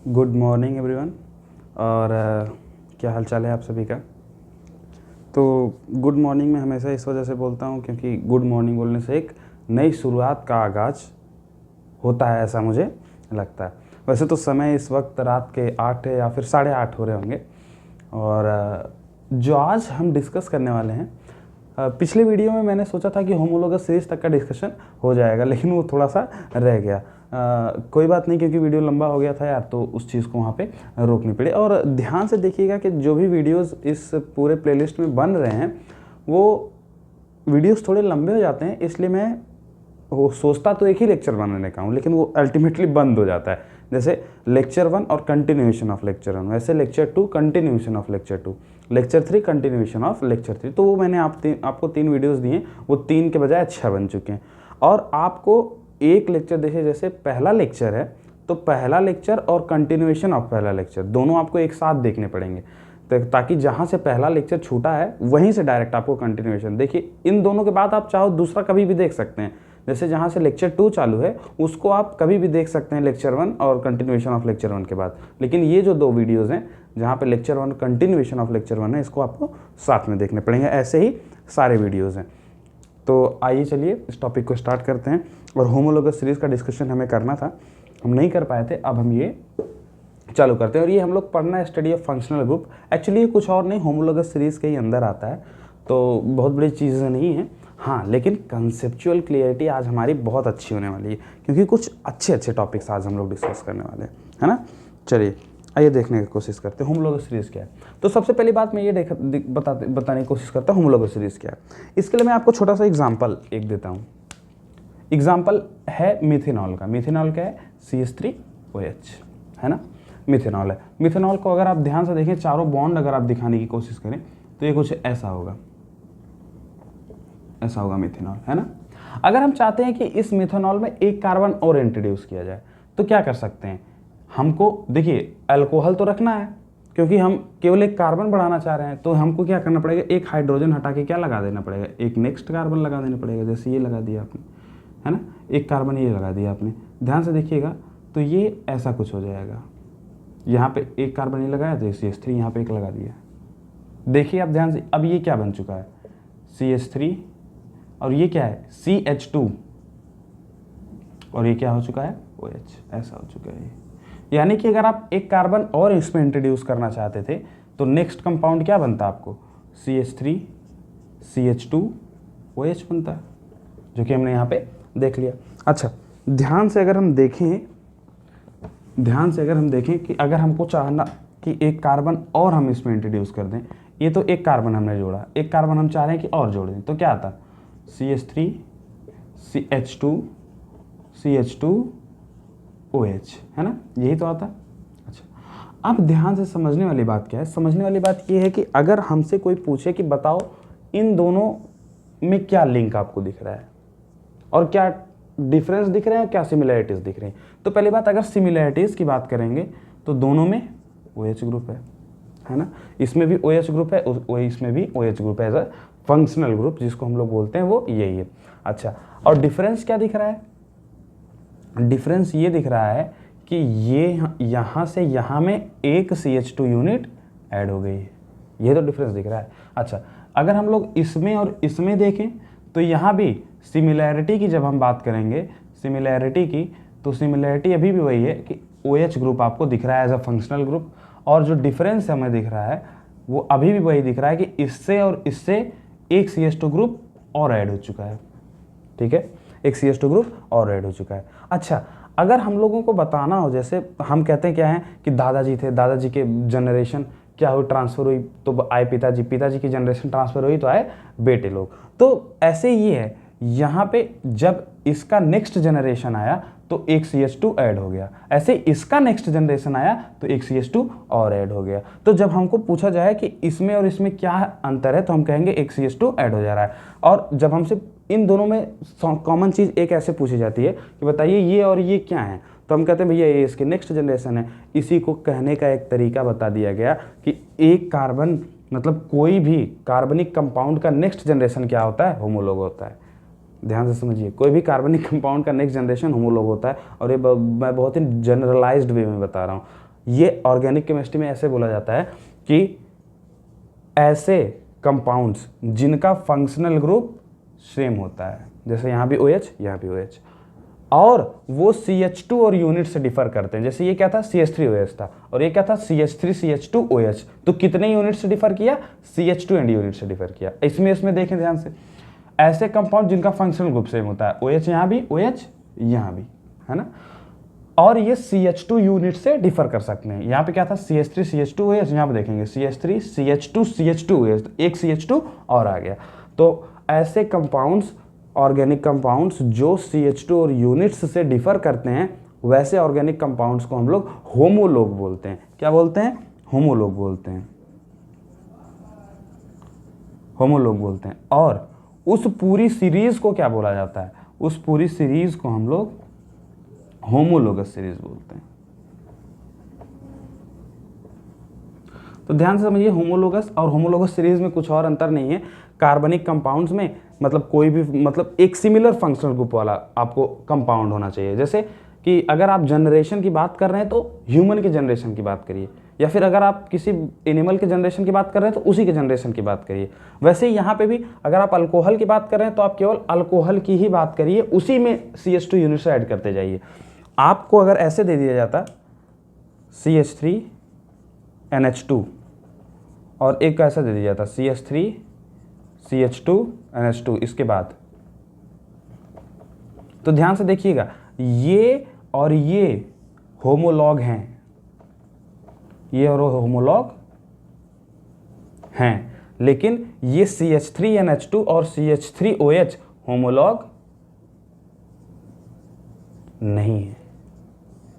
Good morning everyone. और क्या हाल चाल है आप सभी का। तो गुड मॉर्निंग मैं हमेशा इस वजह से बोलता हूँ क्योंकि गुड मॉर्निंग बोलने से एक नई शुरुआत का आगाज़ होता है, ऐसा मुझे लगता है। वैसे तो समय इस वक्त रात के 8 या फिर 8:30 हो रहे होंगे। और जो आज हम डिस्कस करने वाले हैं, पिछले वीडियो में मैंने सोचा था कि होमोलोगस सीरीज तक का डिस्कशन हो जाएगा, लेकिन वो थोड़ा सा रह गया। कोई बात नहीं, क्योंकि वीडियो लंबा हो गया था यार, तो उस चीज़ को वहाँ पे रोकनी पड़ी। और ध्यान से देखिएगा कि जो भी वीडियोस इस पूरे प्लेलिस्ट में बन रहे हैं वो वीडियोस थोड़े लंबे हो जाते हैं, इसलिए मैं वो सोचता तो एक ही लेक्चर बनाने का हूँ, लेकिन वो अल्टीमेटली बंद हो जाता है। जैसे लेक्चर 1 और कंटिन्यूएशन ऑफ लेक्चर 1, वैसे lecture 2 continuation of lecture 2, lecture 3 continuation of lecture 3। तो वो मैंने आपको 3 वीडियोस दिए, वो 3 के बजाय 6 बन चुके हैं। और आपको एक लेक्चर देखिए, जैसे पहला लेक्चर है तो पहला लेक्चर और कंटिन्यूएशन ऑफ पहला लेक्चर दोनों आपको एक साथ देखने पड़ेंगे, ताकि जहाँ से पहला लेक्चर छूटा है वहीं से डायरेक्ट आपको कंटिन्यूएशन देखिए। इन दोनों के बाद आप चाहो दूसरा कभी भी देख सकते हैं, जैसे जहाँ से लेक्चर 2 चालू है उसको आप कभी भी देख सकते हैं लेक्चर 1 और कंटिन्यूएशन ऑफ लेक्चर 1 के बाद। लेकिन ये जो 2 वीडियोज़ हैं जहाँ पे लेक्चर 1 कंटिन्यूएशन ऑफ लेक्चर 1 है, इसको आपको साथ में देखने पड़ेंगे। ऐसे ही सारे वीडियोज़ हैं। तो आइए चलिए इस टॉपिक को स्टार्ट करते हैं। और होमोलोगस सीरीज़ का डिस्कशन हमें करना था, हम नहीं कर पाए थे, अब हम ये चालू करते हैं। और ये हम लोग पढ़ना है study of functional group. Actually ये कुछ और नहीं, होमोलोगस सीरीज़ के ही अंदर आता है, तो बहुत बड़ी चीज़ें नहीं हैं। हाँ, लेकिन कंसेप्चुअल क्लियरिटी आज हमारी बहुत अच्छी होने वाली है, क्योंकि कुछ अच्छे अच्छे टॉपिक्स आज हम लोग डिस्कस करने वाले हैं, है ना। चलिए आइए देखने की कोशिश करते हैं होमोलोगस सीरीज़ क्या है। तो सबसे पहली बात मैं ये बताने की कोशिश करता हूँ होमोलोगस सीरीज़ क्या है। इसके लिए मैं आपको छोटा सा एग्जाम्पल एक देता हूँ। एग्जाम्पल है मिथेनॉल का। मिथेनॉल क्या है? CH3OH, है ना, मिथेनॉल है। मिथेनॉल को अगर आप ध्यान से देखें, चारों बॉन्ड अगर आप दिखाने की कोशिश करें तो ये कुछ ऐसा होगा, ऐसा होगा मिथेनॉल, है ना। अगर हम चाहते हैं कि इस मिथेनॉल में एक कार्बन और इंट्रोड्यूस किया जाए तो क्या कर सकते हैं? हमको देखिए अल्कोहल तो रखना है, क्योंकि हम केवल एक कार्बन बढ़ाना चाह रहे हैं, तो हमको क्या करना पड़ेगा? एक हाइड्रोजन हटा के क्या लगा देना पड़ेगा? एक नेक्स्ट कार्बन लगा देना पड़ेगा। जैसे ये लगा दिया आपने, है ना, एक कार्बन ये लगा दिया आपने। ध्यान से देखिएगा तो ये ऐसा कुछ हो जाएगा। यहाँ पे एक कार्बन ये लगाया तो CH3 यहाँ पे एक लगा दिया। देखिए आप ध्यान से, अब ये क्या बन चुका है? CH3 और ये क्या है? CH2 और ये क्या हो चुका है? OH, ऐसा हो चुका है। यानी कि अगर आप एक कार्बन और इसमें इंट्रोड्यूस करना चाहते थे तो नेक्स्ट कंपाउंड क्या बनता आपको? CH3 CH2 OH बनता, जो कि हमने यहाँ पे देख लिया। अच्छा, ध्यान से अगर हम देखें कि अगर हमको चाहना कि एक कार्बन और हम इसमें इंट्रोड्यूस कर दें, ये तो एक कार्बन हमने जोड़ा, एक कार्बन हम चाह रहे हैं कि और जोड़ दें, तो क्या आता? CH3 CH2 CH2 OH, है ना, यही तो आता। अच्छा, अब ध्यान से समझने वाली बात क्या है? समझने वाली बात ये है कि अगर हमसे कोई पूछे कि बताओ इन दोनों में क्या लिंक आपको दिख रहा है और क्या डिफरेंस दिख रहे हैं, क्या सिमिलैरिटीज दिख रही हैं, तो पहली बात, अगर सिमिलैरिटीज की बात करेंगे तो दोनों में OH ग्रुप है ना। इसमें भी OH ग्रुप है, इसमें भी OH ग्रुप है, एज अ फंक्शनल ग्रुप जिसको हम लोग बोलते हैं, वो यही है। अच्छा, और डिफरेंस क्या दिख रहा है? डिफरेंस ये दिख रहा है कि ये यहाँ से यहाँ में एक CH2 यूनिट ऐड हो गई है, ये तो डिफरेंस दिख रहा है। अच्छा, अगर हम लोग इसमें और इसमें देखें तो यहाँ भी सिमिलैरिटी की जब हम बात करेंगे, सिमिलैरिटी की, तो सिमिलैरिटी अभी भी वही है कि OH ग्रुप आपको दिख रहा है एज अ फंक्शनल ग्रुप, और जो डिफरेंस हमें दिख रहा है वो अभी भी वही दिख रहा है कि इससे और इससे एक CH2 ग्रुप और ऐड हो चुका है। ठीक है, एक CH2 ग्रुप और ऐड हो चुका है। अच्छा, अगर हम लोगों को बताना हो, जैसे हम कहते हैं क्या है कि दादाजी थे, दादाजी के जनरेशन क्या हुई, ट्रांसफर हुई तो आए पिताजी, पिताजी की जनरेशन ट्रांसफर हुई तो आए बेटे लोग। तो ऐसे ही है, यहाँ पे जब इसका नेक्स्ट जनरेशन आया तो एक CH2 ऐड हो गया, ऐसे इसका नेक्स्ट जनरेशन आया तो एक CH2 और ऐड हो गया। तो जब हमको पूछा जाए कि इसमें और इसमें क्या अंतर है तो हम कहेंगे एक CH2 ऐड हो जा रहा है। और जब हमसे इन दोनों में कॉमन चीज़ एक ऐसे पूछी जाती है कि बताइए ये और ये क्या है, तो हम कहते हैं भैया ये इसकी नेक्स्ट जनरेशन है। इसी को कहने का एक तरीका बता दिया गया कि एक कार्बन, मतलब कोई भी कार्बनिक कंपाउंड का नेक्स्ट जनरेशन क्या होता है? होमोलॉग होता है। ध्यान से समझिए, कोई भी कार्बनिक कंपाउंड का नेक्स्ट जनरेशन होमोलॉग होता है। और ये मैं बहुत ही जनरलाइज्ड वे में बता रहा हूँ। ये ऑर्गेनिक केमिस्ट्री में ऐसे बोला जाता है कि ऐसे कंपाउंड्स जिनका फंक्शनल ग्रुप सेम होता है, जैसे यहाँ भी OH यहाँ भी OH, और वो CH2 और यूनिट से डिफर करते हैं। जैसे ये क्या था, CH3OH था, और ये क्या था, CH3CH2OH। तो कितने यूनिट से डिफर किया, CH2 एंड यूनिट से डिफर किया। इसमें देखें ध्यान से, ऐसे कंपाउंड जिनका फंक्शनल ग्रुप सेम होता है, OH यहाँ भी, OH यहाँ भी, है ना, और ये CH2 यूनिट से डिफर कर सकते हैं। यहाँ पे क्या था, CH3CH2OH, यहाँ पे देखेंगे CH3CH2CH2OH, एक CH2 और आ गया। तो ऐसे कंपाउंड्स, ऑर्गेनिक कंपाउंड्स जो CH2 और यूनिट्स से डिफर करते हैं, वैसे ऑर्गेनिक कंपाउंड्स को हम लोग होमोलोग बोलते हैं। क्या बोलते हैं, होमोलोग बोलते हैं, होमोलोग बोलते हैं। और उस पूरी सीरीज को क्या बोला जाता है, उस पूरी सीरीज को हम लोग होमोलोगस सीरीज बोलते हैं। तो ध्यान से समझिए, होमोलोगस और होमोलोगस सीरीज में कुछ और अंतर नहीं है। कार्बनिक कंपाउंड्स में मतलब कोई भी, मतलब एक सिमिलर फंक्शनल ग्रुप वाला आपको कंपाउंड होना चाहिए। जैसे कि अगर आप जनरेशन की बात कर रहे हैं तो ह्यूमन के जनरेशन की बात करिए, या फिर अगर आप किसी एनिमल के जनरेशन की बात कर रहे हैं तो उसी के जनरेशन की बात करिए। वैसे ही यहाँ पे भी अगर आप अल्कोहल की बात कर रहे हैं तो आप केवल अल्कोहल की ही बात करिए, उसी में CH2 यूनिट से ऐड करते जाइए। आपको अगर ऐसे दे दिया जाता CH3NH2 और एक ऐसा दे दिया जाता CH3CH2NH2 इसके बाद, तो ध्यान से देखिएगा, ये और ये होमोलॉग हैं, ये और होमोलॉग हैं, लेकिन ये CH3NH2 और CH3OH होमोलॉग नहीं है।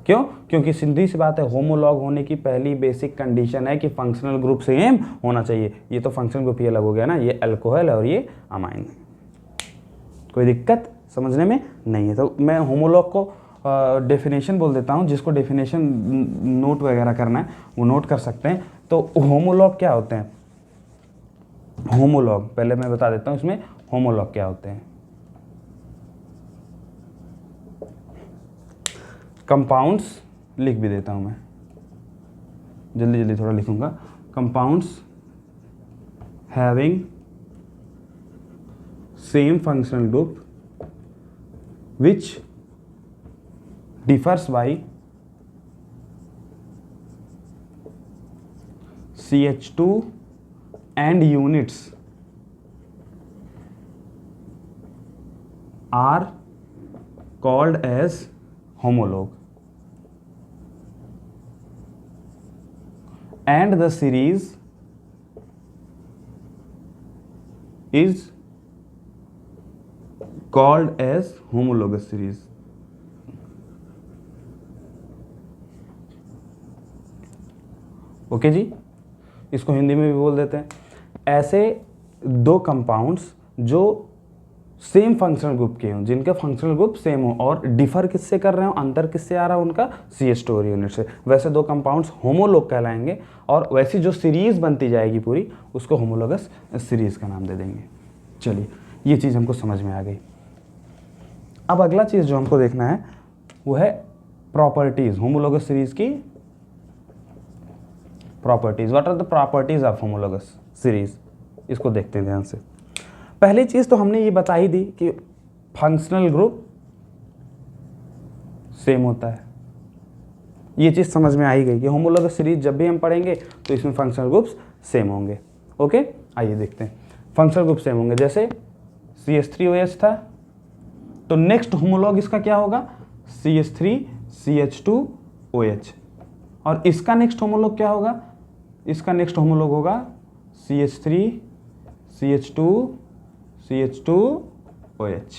क्यों? क्योंकि सीधी सी बात है, होमोलॉग होने की पहली बेसिक कंडीशन है कि फंक्शनल ग्रुप सेम होना चाहिए। ये तो फंक्शनल ग्रुप ये अलग हो गया ना, ये अल्कोहल है और ये अमाइन है। कोई दिक्कत समझने में नहीं है। तो मैं होमोलॉग को डेफिनेशन बोल देता हूँ, जिसको डेफिनेशन नोट वगैरह करना है वो नोट कर सकते हैं। तो होमोलॉग क्या होते हैं, होमोलॉग पहले मैं बता देता हूँ इसमें होमोलॉग क्या होते हैं। कंपाउंड्स लिख भी देता हूँ मैं, जल्दी जल्दी थोड़ा लिखूंगा। Compounds having same functional group which differs by CH2 and units are called as homolog, and the series is called as homologous series। Okay ji, इसको हिंदी में भी बोल देते हैं। ऐसे दो कंपाउंड्स जो सेम फंक्शनल ग्रुप के हों, जिनके फंक्शनल ग्रुप सेम हो और डिफर किससे कर रहे हो, अंतर किससे आ रहा है उनका, CH2 यूनिट से, वैसे दो कंपाउंड्स होमोलोग कहलाएंगे। और वैसी जो सीरीज बनती जाएगी पूरी, उसको होमोलोगस सीरीज का नाम दे देंगे। चलिए, ये चीज़ हमको समझ में आ गई। अब अगला चीज़ जो हमको देखना है वो है प्रॉपर्टीज, होमोलोगस सीरीज की properties. What are the properties of homologous series, इसको देखते हैं ध्यान से। पहली चीज़ तो हमने ये बता ही दी कि फंक्शनल ग्रुप सेम होता है। ये चीज़ समझ में आ ही गई कि होमोलोगस सीरीज जब भी हम पढ़ेंगे तो इसमें फंक्शनल ग्रुप्स सेम होंगे। ओके, आइए देखते हैं। फंक्शनल ग्रुप सेम होंगे, जैसे CH3OH था तो नेक्स्ट होमोलॉग इसका क्या होगा, CH3CH2OH। और इसका नेक्स्ट होमोलॉग क्या होगा, इसका नेक्स्ट होमोलॉग होगा CH3CH2CH2OH।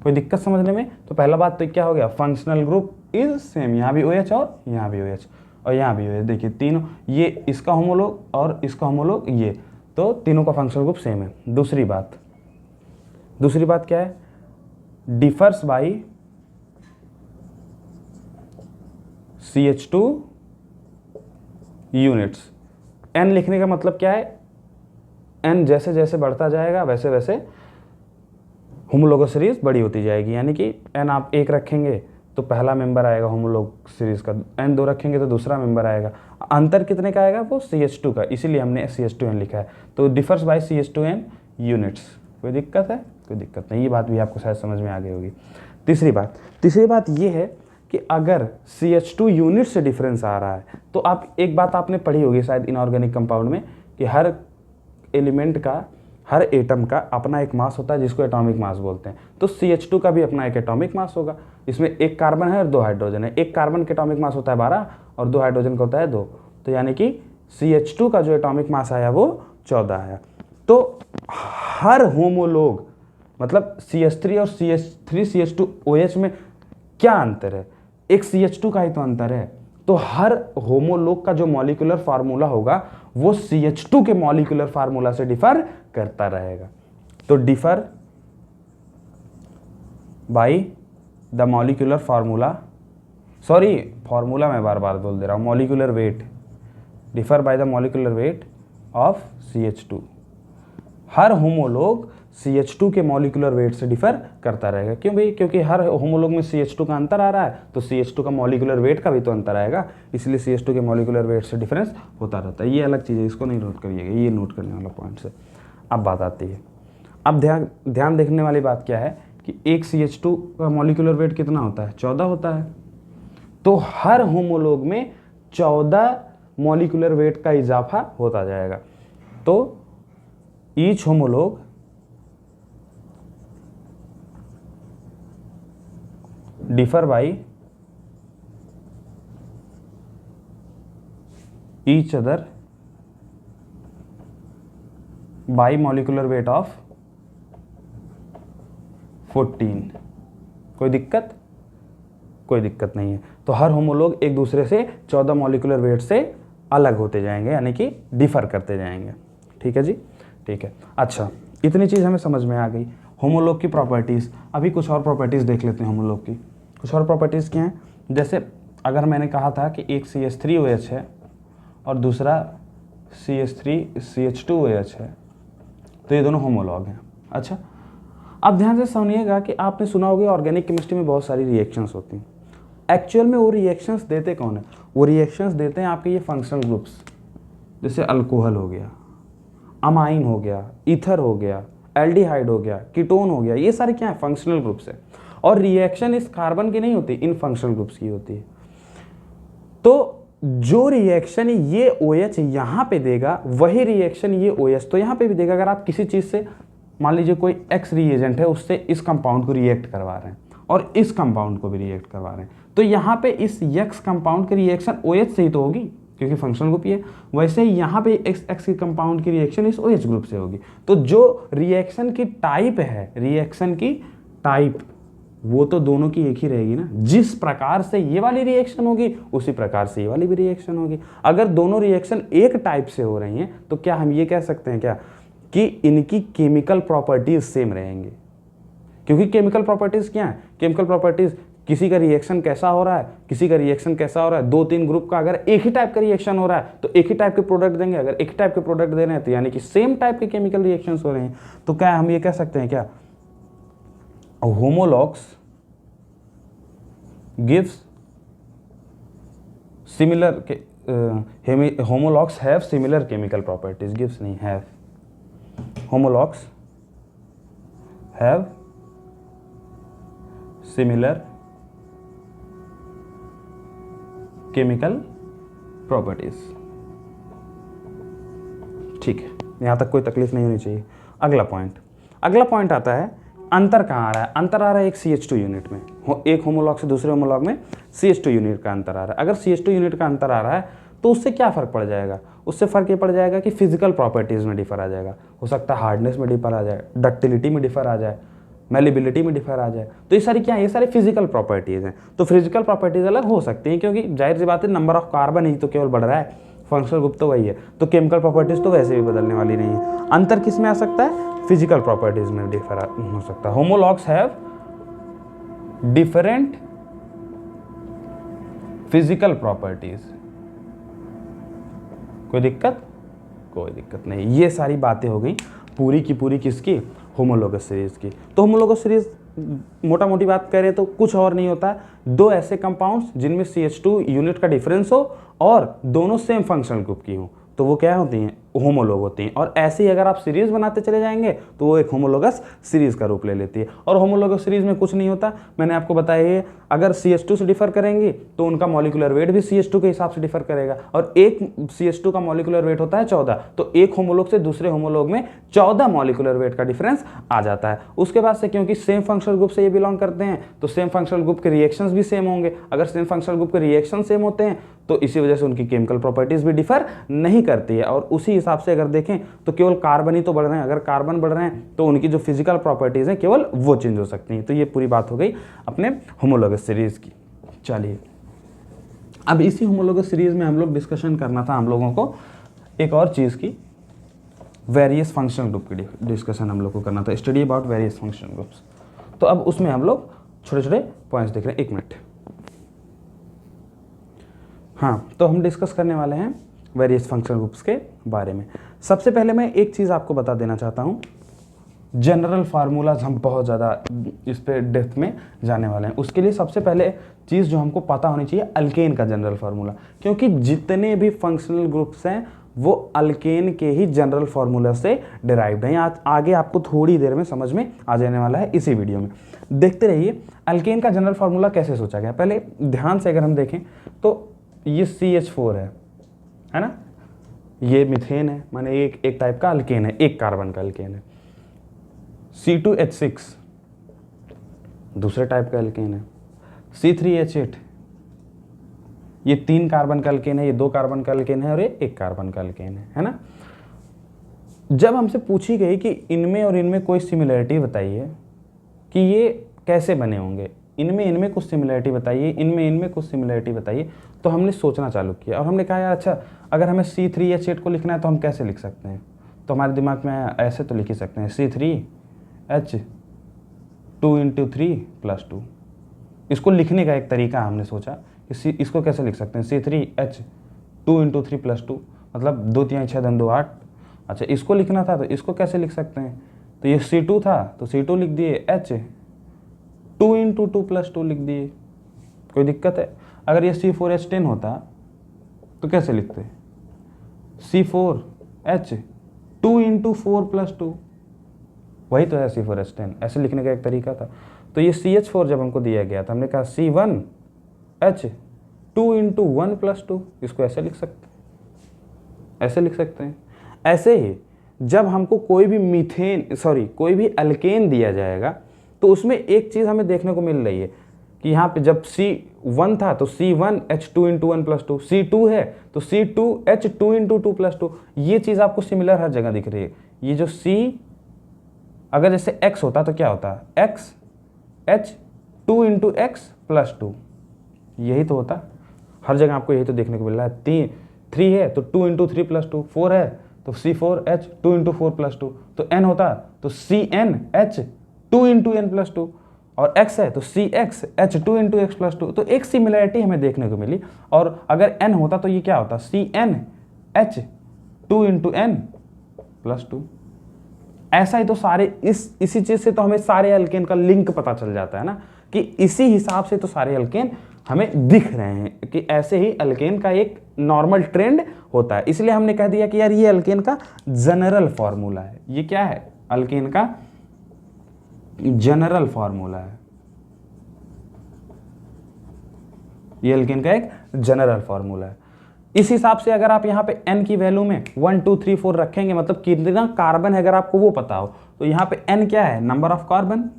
कोई दिक्कत समझने में? तो पहला बात तो क्या हो गया, फंक्शनल ग्रुप इज सेम, यहाँ भी OH और यहाँ भी OH और यहाँ भी OH। देखिए तीनों, ये इसका होमोलॉग और इसका होमोलॉग ये, तो तीनों का फंक्शनल ग्रुप सेम है। दूसरी बात क्या है, differs by CH2 units. n लिखने का मतलब क्या है, n जैसे जैसे बढ़ता जाएगा वैसे वैसे होमोलोगस सीरीज बड़ी होती जाएगी। यानी कि n आप 1 रखेंगे तो पहला मेंबर आएगा होमोलॉग सीरीज का, N2 रखेंगे तो दूसरा मेंबर आएगा। अंतर कितने का आएगा? वो CH2 का, इसीलिए हमने CH2N लिखा है। तो डिफर्स बाय CH2N यूनिट्स। कोई दिक्कत है? कोई दिक्कत नहीं, ये बात भी आपको शायद समझ में आ गई होगी। तीसरी बात ये है कि अगर CH2 यूनिट से डिफरेंस आ रहा है तो आप एक बात आपने पढ़ी होगी शायद इनऑर्गेनिक कंपाउंड में कि हर एलिमेंट का, हर एटम का अपना एक मास होता है जिसको एटॉमिक मास बोलते हैं। तो CH2 का भी अपना एक एटॉमिक मास होगा। इसमें एक कार्बन है और 2 हाइड्रोजन है। एक कार्बन का एटॉमिक मास होता है 12 और 2 हाइड्रोजन का होता है 2। तो यानी कि CH2 का जो एटॉमिक मास आया वो 14 आया। तो हर होमोलॉग मतलब CH3 और CH3CH2OH में क्या अंतर है? एक CH2 का ही तो अंतर है। तो हर होमोलॉग का जो मॉलिक्यूलर फार्मूला होगा वो CH2 के मॉलिक्यूलर फार्मूला से डिफर करता रहेगा। तो differ by the molecular formula, sorry formula मैं बार बार बोल दे रहा हूँ, molecular weight, differ by the molecular weight of CH2। Her homologue CH2 के मॉलिक्यूलर वेट से डिफर करता रहेगा। क्यों भाई? क्योंकि हर होमोलॉग में CH2 का अंतर आ रहा है तो CH2 का मॉलिक्यूलर वेट का भी तो अंतर आएगा, इसलिए CH2 के मॉलिक्यूलर वेट से डिफरेंस होता रहता है। ये अलग चीज़ है, इसको नहीं नोट करिएगा, ये नोट करने वाला पॉइंट है। अब बात आती है, अब ध्यान देखने वाली बात क्या है कि एक CH2 का मॉलिक्यूलर वेट कितना होता है? 14 होता है। तो हर होमोलॉग में 14 मॉलिक्यूलर वेट का इजाफा होता जाएगा। तो each homologue differ by each other by molecular weight of 14। कोई दिक्कत? कोई दिक्कत नहीं है। तो हर होमोलॉग एक दूसरे से 14 मॉलिक्यूलर वेट से अलग होते जाएंगे, यानी कि डिफर करते जाएंगे। ठीक है जी, ठीक है। अच्छा, इतनी चीज़ हमें समझ में आ गई। होमोलॉग की प्रॉपर्टीज़, अभी कुछ और प्रॉपर्टीज़ देख लेते हैं होमोलॉग की। कुछ और प्रॉपर्टीज़ क्या हैं? जैसे अगर मैंने कहा था कि एक CH3OH है और दूसरा CH3CH2OH है तो ये दोनों होमोलॉग हैं। अच्छा, अब ध्यान से सुनिएगा कि आपने सुना होगा ऑर्गेनिक केमिस्ट्री में बहुत सारी रिएक्शंस होती हैं। एक्चुअल में वो रिएक्शंस देते कौन है? वो रिएक्शंस देते हैं आपके ये फंक्शनल ग्रुप्स, जैसे अल्कोहल हो गया, अमाइन हो गया, ईथर हो गया, एल्डिहाइड हो गया, कीटोन हो गया। ये सारे क्या है? फंक्शनल ग्रुप्स है। और रिएक्शन इस कार्बन की नहीं होती, इन फंक्शनल ग्रुप्स की होती है। तो जो रिएक्शन ये OH यहाँ पे देगा वही रिएक्शन ये OH तो यहाँ पे भी देगा। अगर आप किसी चीज़ से, मान लीजिए कोई X रिएजेंट है, उससे इस कंपाउंड को रिएक्ट करवा रहे हैं और इस कंपाउंड को भी रिएक्ट करवा रहे हैं, तो यहाँ पे इस X कंपाउंड की रिएक्शन OH से ही तो होगी क्योंकि फंक्शनल ग्रुप ही है। वैसे ही यहाँ पे X की कंपाउंड की रिएक्शन इस OH ग्रुप से होगी। तो जो रिएक्शन की टाइप है, रिएक्शन की टाइप वो तो दोनों की एक ही रहेगी ना। जिस प्रकार से ये वाली रिएक्शन होगी उसी प्रकार से ये वाली भी रिएक्शन होगी। अगर दोनों रिएक्शन एक टाइप से हो रही हैं तो क्या हम ये कह सकते हैं क्या कि इनकी केमिकल प्रॉपर्टीज सेम रहेंगी? क्योंकि केमिकल प्रॉपर्टीज क्या है? केमिकल प्रॉपर्टीज, किसी का रिएक्शन कैसा हो रहा है, किसी का रिएक्शन कैसा हो रहा है, 2-3 ग्रुप का अगर एक ही टाइप का रिएक्शन हो रहा है तो एक ही टाइप के प्रोडक्ट देंगे। अगर एक टाइप के प्रोडक्ट दे रहे हैं तो यानी कि सेम टाइप के केमिकल रिएक्शंस हो रहे हैं। तो क्या हम ये कह सकते हैं क्या homologs gives similar homologs have similar chemical properties, gives नहीं have, homologs have similar chemical properties। ठीक है, यहाँ तक कोई तकलीफ नहीं होनी चाहिए। अगला पॉइंट आता है अंतर कहाँ आ रहा है? अंतर आ रहा है एक CH2 यूनिट में, एक होमोलॉग से दूसरे होमोलॉग में CH2 यूनिट का अंतर आ रहा है। अगर CH2 यूनिट का अंतर आ रहा है तो उससे क्या फ़र्क पड़ जाएगा? उससे फ़र्क ये पड़ जाएगा कि फिजिकल प्रॉपर्टीज़ में डिफर आ जाएगा। हो सकता है हार्डनेस में डिफर आ जाए, डक्टिलिटी में डिफर आ जाए, मेलेबिलिटी में डिफर आ जाए। तो ये सारी क्या है? ये सारी फिजिकल प्रॉपर्टीज़ हैं। तो फिजिकल प्रॉपर्टीज़ अलग हो सकती हैं क्योंकि जाहिर सी बात है नंबर ऑफ कार्बन ही तो केवल बढ़ रहा है, फंक्शनल ग्रुप तो वही है। तो केमिकल प्रॉपर्टीज़ तो वैसे भी बदलने वाली नहीं है। अंतर किस में आ सकता है? फिजिकल प्रॉपर्टीज में डिफर हो सकता है। Homologs have different physical properties. कोई दिक्कत? कोई दिक्कत नहीं। ये सारी बातें हो गई पूरी की पूरी किसकी? होमोलोगस सीरीज की। तो होमोलोगस सीरीज मोटा मोटी बात करें तो कुछ और नहीं होता है, दो ऐसे कंपाउंड्स जिनमें CH2 यूनिट का डिफरेंस हो और दोनों सेम फंक्शनल ग्रुप की हो, तो वो क्या होती हैं, होमोलॉग होती हैं। और ऐसे ही अगर आप सीरीज बनाते चले जाएंगे तो वो एक होमोलॉगस सीरीज का रूप ले लेती है। और होमोलॉगस सीरीज में कुछ नहीं होता, मैंने आपको बताया है, अगर CH2 से डिफर करेंगी तो उनका मॉलिक्यूलर वेट भी CH2 के हिसाब से डिफर करेगा, और एक CH2 का मॉलिक्यूलर वेट होता है 14, तो एक होमोलॉग से दूसरे होमोलॉग में 14 मॉलिक्यूलर वेट का डिफरेंस आ जाता है। उसके बाद से क्योंकि सेम फंक्शनल ग्रुप से ये बिलोंग करते हैं तो सेम फंक्शनल ग्रुप के रिएक्शंस भी सेम होंगे। अगर सेम फंक्शनल ग्रुप के रिएक्शन सेम होते हैं तो इसी वजह से उनकी केमिकल प्रॉपर्टीज भी डिफर नहीं करती है। और उसी हिसाब से अगर देखें तो केवल कार्बन ही तो बढ़ रहे हैं, अगर कार्बन बढ़ रहे हैं तो उनकी जो फिजिकल प्रॉपर्टीज हैं केवल वो चेंज हो सकती हैं। तो ये पूरी बात हो गई अपने होमोलॉगस सीरीज की। चलिए, अब इसी होमोलॉगस सीरीज में हम लोग डिस्कशन करना था हम लोगों को एक और चीज़ की, वेरियस फंक्शनल ग्रुप की डिस्कशन हम लोग को करना था, study about various functional groups. तो अब उसमें हम लोग छोटे छोटे पॉइंट्स देख रहे हैं। एक मिनट, हाँ, तो हम डिस्कस करने वाले हैं वेरियस फंक्शनल ग्रुप्स के बारे में। सबसे पहले मैं एक चीज़ आपको बता देना चाहता हूँ, जनरल फार्मूलाज हम बहुत ज़्यादा इस पर डेप्थ में जाने वाले हैं। उसके लिए सबसे पहले चीज़ जो हमको पता होनी चाहिए, अल्केन का जनरल फार्मूला, क्योंकि जितने भी फंक्शनल ग्रुप्स हैं वो अल्केन के ही जनरल फार्मूला से डिराइव्ड हैं। आज आगे आपको थोड़ी देर में समझ में आ जाने वाला है इसी वीडियो में, देखते रहिए। अल्केन का जनरल फार्मूला कैसे सोचा गया, पहले ध्यान से अगर हम देखें तो ये CH4 है ना, ये मीथेन है, माने एक टाइप का अल्केन है, एक कार्बन का अल्केन है। C2H6 दूसरे टाइप का अल्केन है। C3H8 ये 3 कार्बन का अल्केन है, ये 2 कार्बन का अल्केन है और ये 1 कार्बन का अल्केन है ना। जब हमसे पूछी गई कि इनमें और इनमें कोई सिमिलरिटी बताइए कि ये कैसे बने होंगे, इनमें कुछ सिमिलरिटी बताइए, इनमें कुछ सिमिलरिटी बताइए, तो हमने सोचना चालू किया और हमने कहा यार अच्छा, अगर हमें C3H8 को लिखना है तो हम कैसे लिख सकते हैं। तो हमारे दिमाग में ऐसे तो लिख ही सकते हैं, C3H 2 × 3 + 2। इसको लिखने का एक तरीका हमने सोचा कि इसको कैसे लिख सकते हैं, C3H 2 × 3 + 2, मतलब 2 3 6 2 8। अच्छा, इसको लिखना था तो इसको कैसे लिख सकते हैं, तो ये C2 था तो C2 लिख दिए, H 2 × 2 + 2 लिख दिए, कोई दिक्कत है। अगर ये C4H10 होता तो कैसे लिखते, C4H 2 × 4 + 2, वही तो है C4H10, ऐसे लिखने का एक तरीका था। तो ये CH4 जब हमको दिया गया था हमने कहा C1H 2 × 1 + 2, इसको ऐसे लिख सकते हैं, ऐसे लिख सकते हैं। ऐसे ही जब हमको कोई भी अल्केन दिया जाएगा तो उसमें एक चीज़ हमें देखने को मिल रही है कि यहाँ पे जब C1 था तो C1H 2 × 1 + 2, C2 है तो C2H 2 × 2 + 2, ये चीज़ आपको सिमिलर हर जगह दिख रही है। ये जो C अगर जैसे X होता तो क्या होता, XH 2 × X + 2, यही तो होता, हर जगह आपको यही तो देखने को मिल रहा है। 3 है तो 2 × 3 + 2, 4 है तो C4H 2 × 4 + 2, तो N होता तो CNH 2 × N + 2, और X है तो CXH 2 × X + 2, तो एक सिमिलरिटी हमें देखने को मिली। और अगर N होता तो ये क्या होता, CNH 2 × N + 2। ऐसा ही तो सारे इसी चीज़ से तो हमें सारे अल्केन का लिंक पता चल जाता है ना, कि इसी हिसाब से तो सारे अल्केन हमें दिख रहे हैं कि ऐसे ही अल्केन का एक नॉर्मल ट्रेंड होता है। इसलिए हमने कह दिया कि यार ये अल्केन का जनरल फार्मूला है। ये क्या है, अल्केन का जनरल फार्मूला है, ये अल्केन का एक जनरल फार्मूला है। इस हिसाब से अगर आप यहाँ पे n की वैल्यू में 1 2 3 4 रखेंगे, मतलब कितना कार्बन है अगर आपको वो पता हो, तो यहाँ पे n क्या है, नंबर ऑफ कार्बन।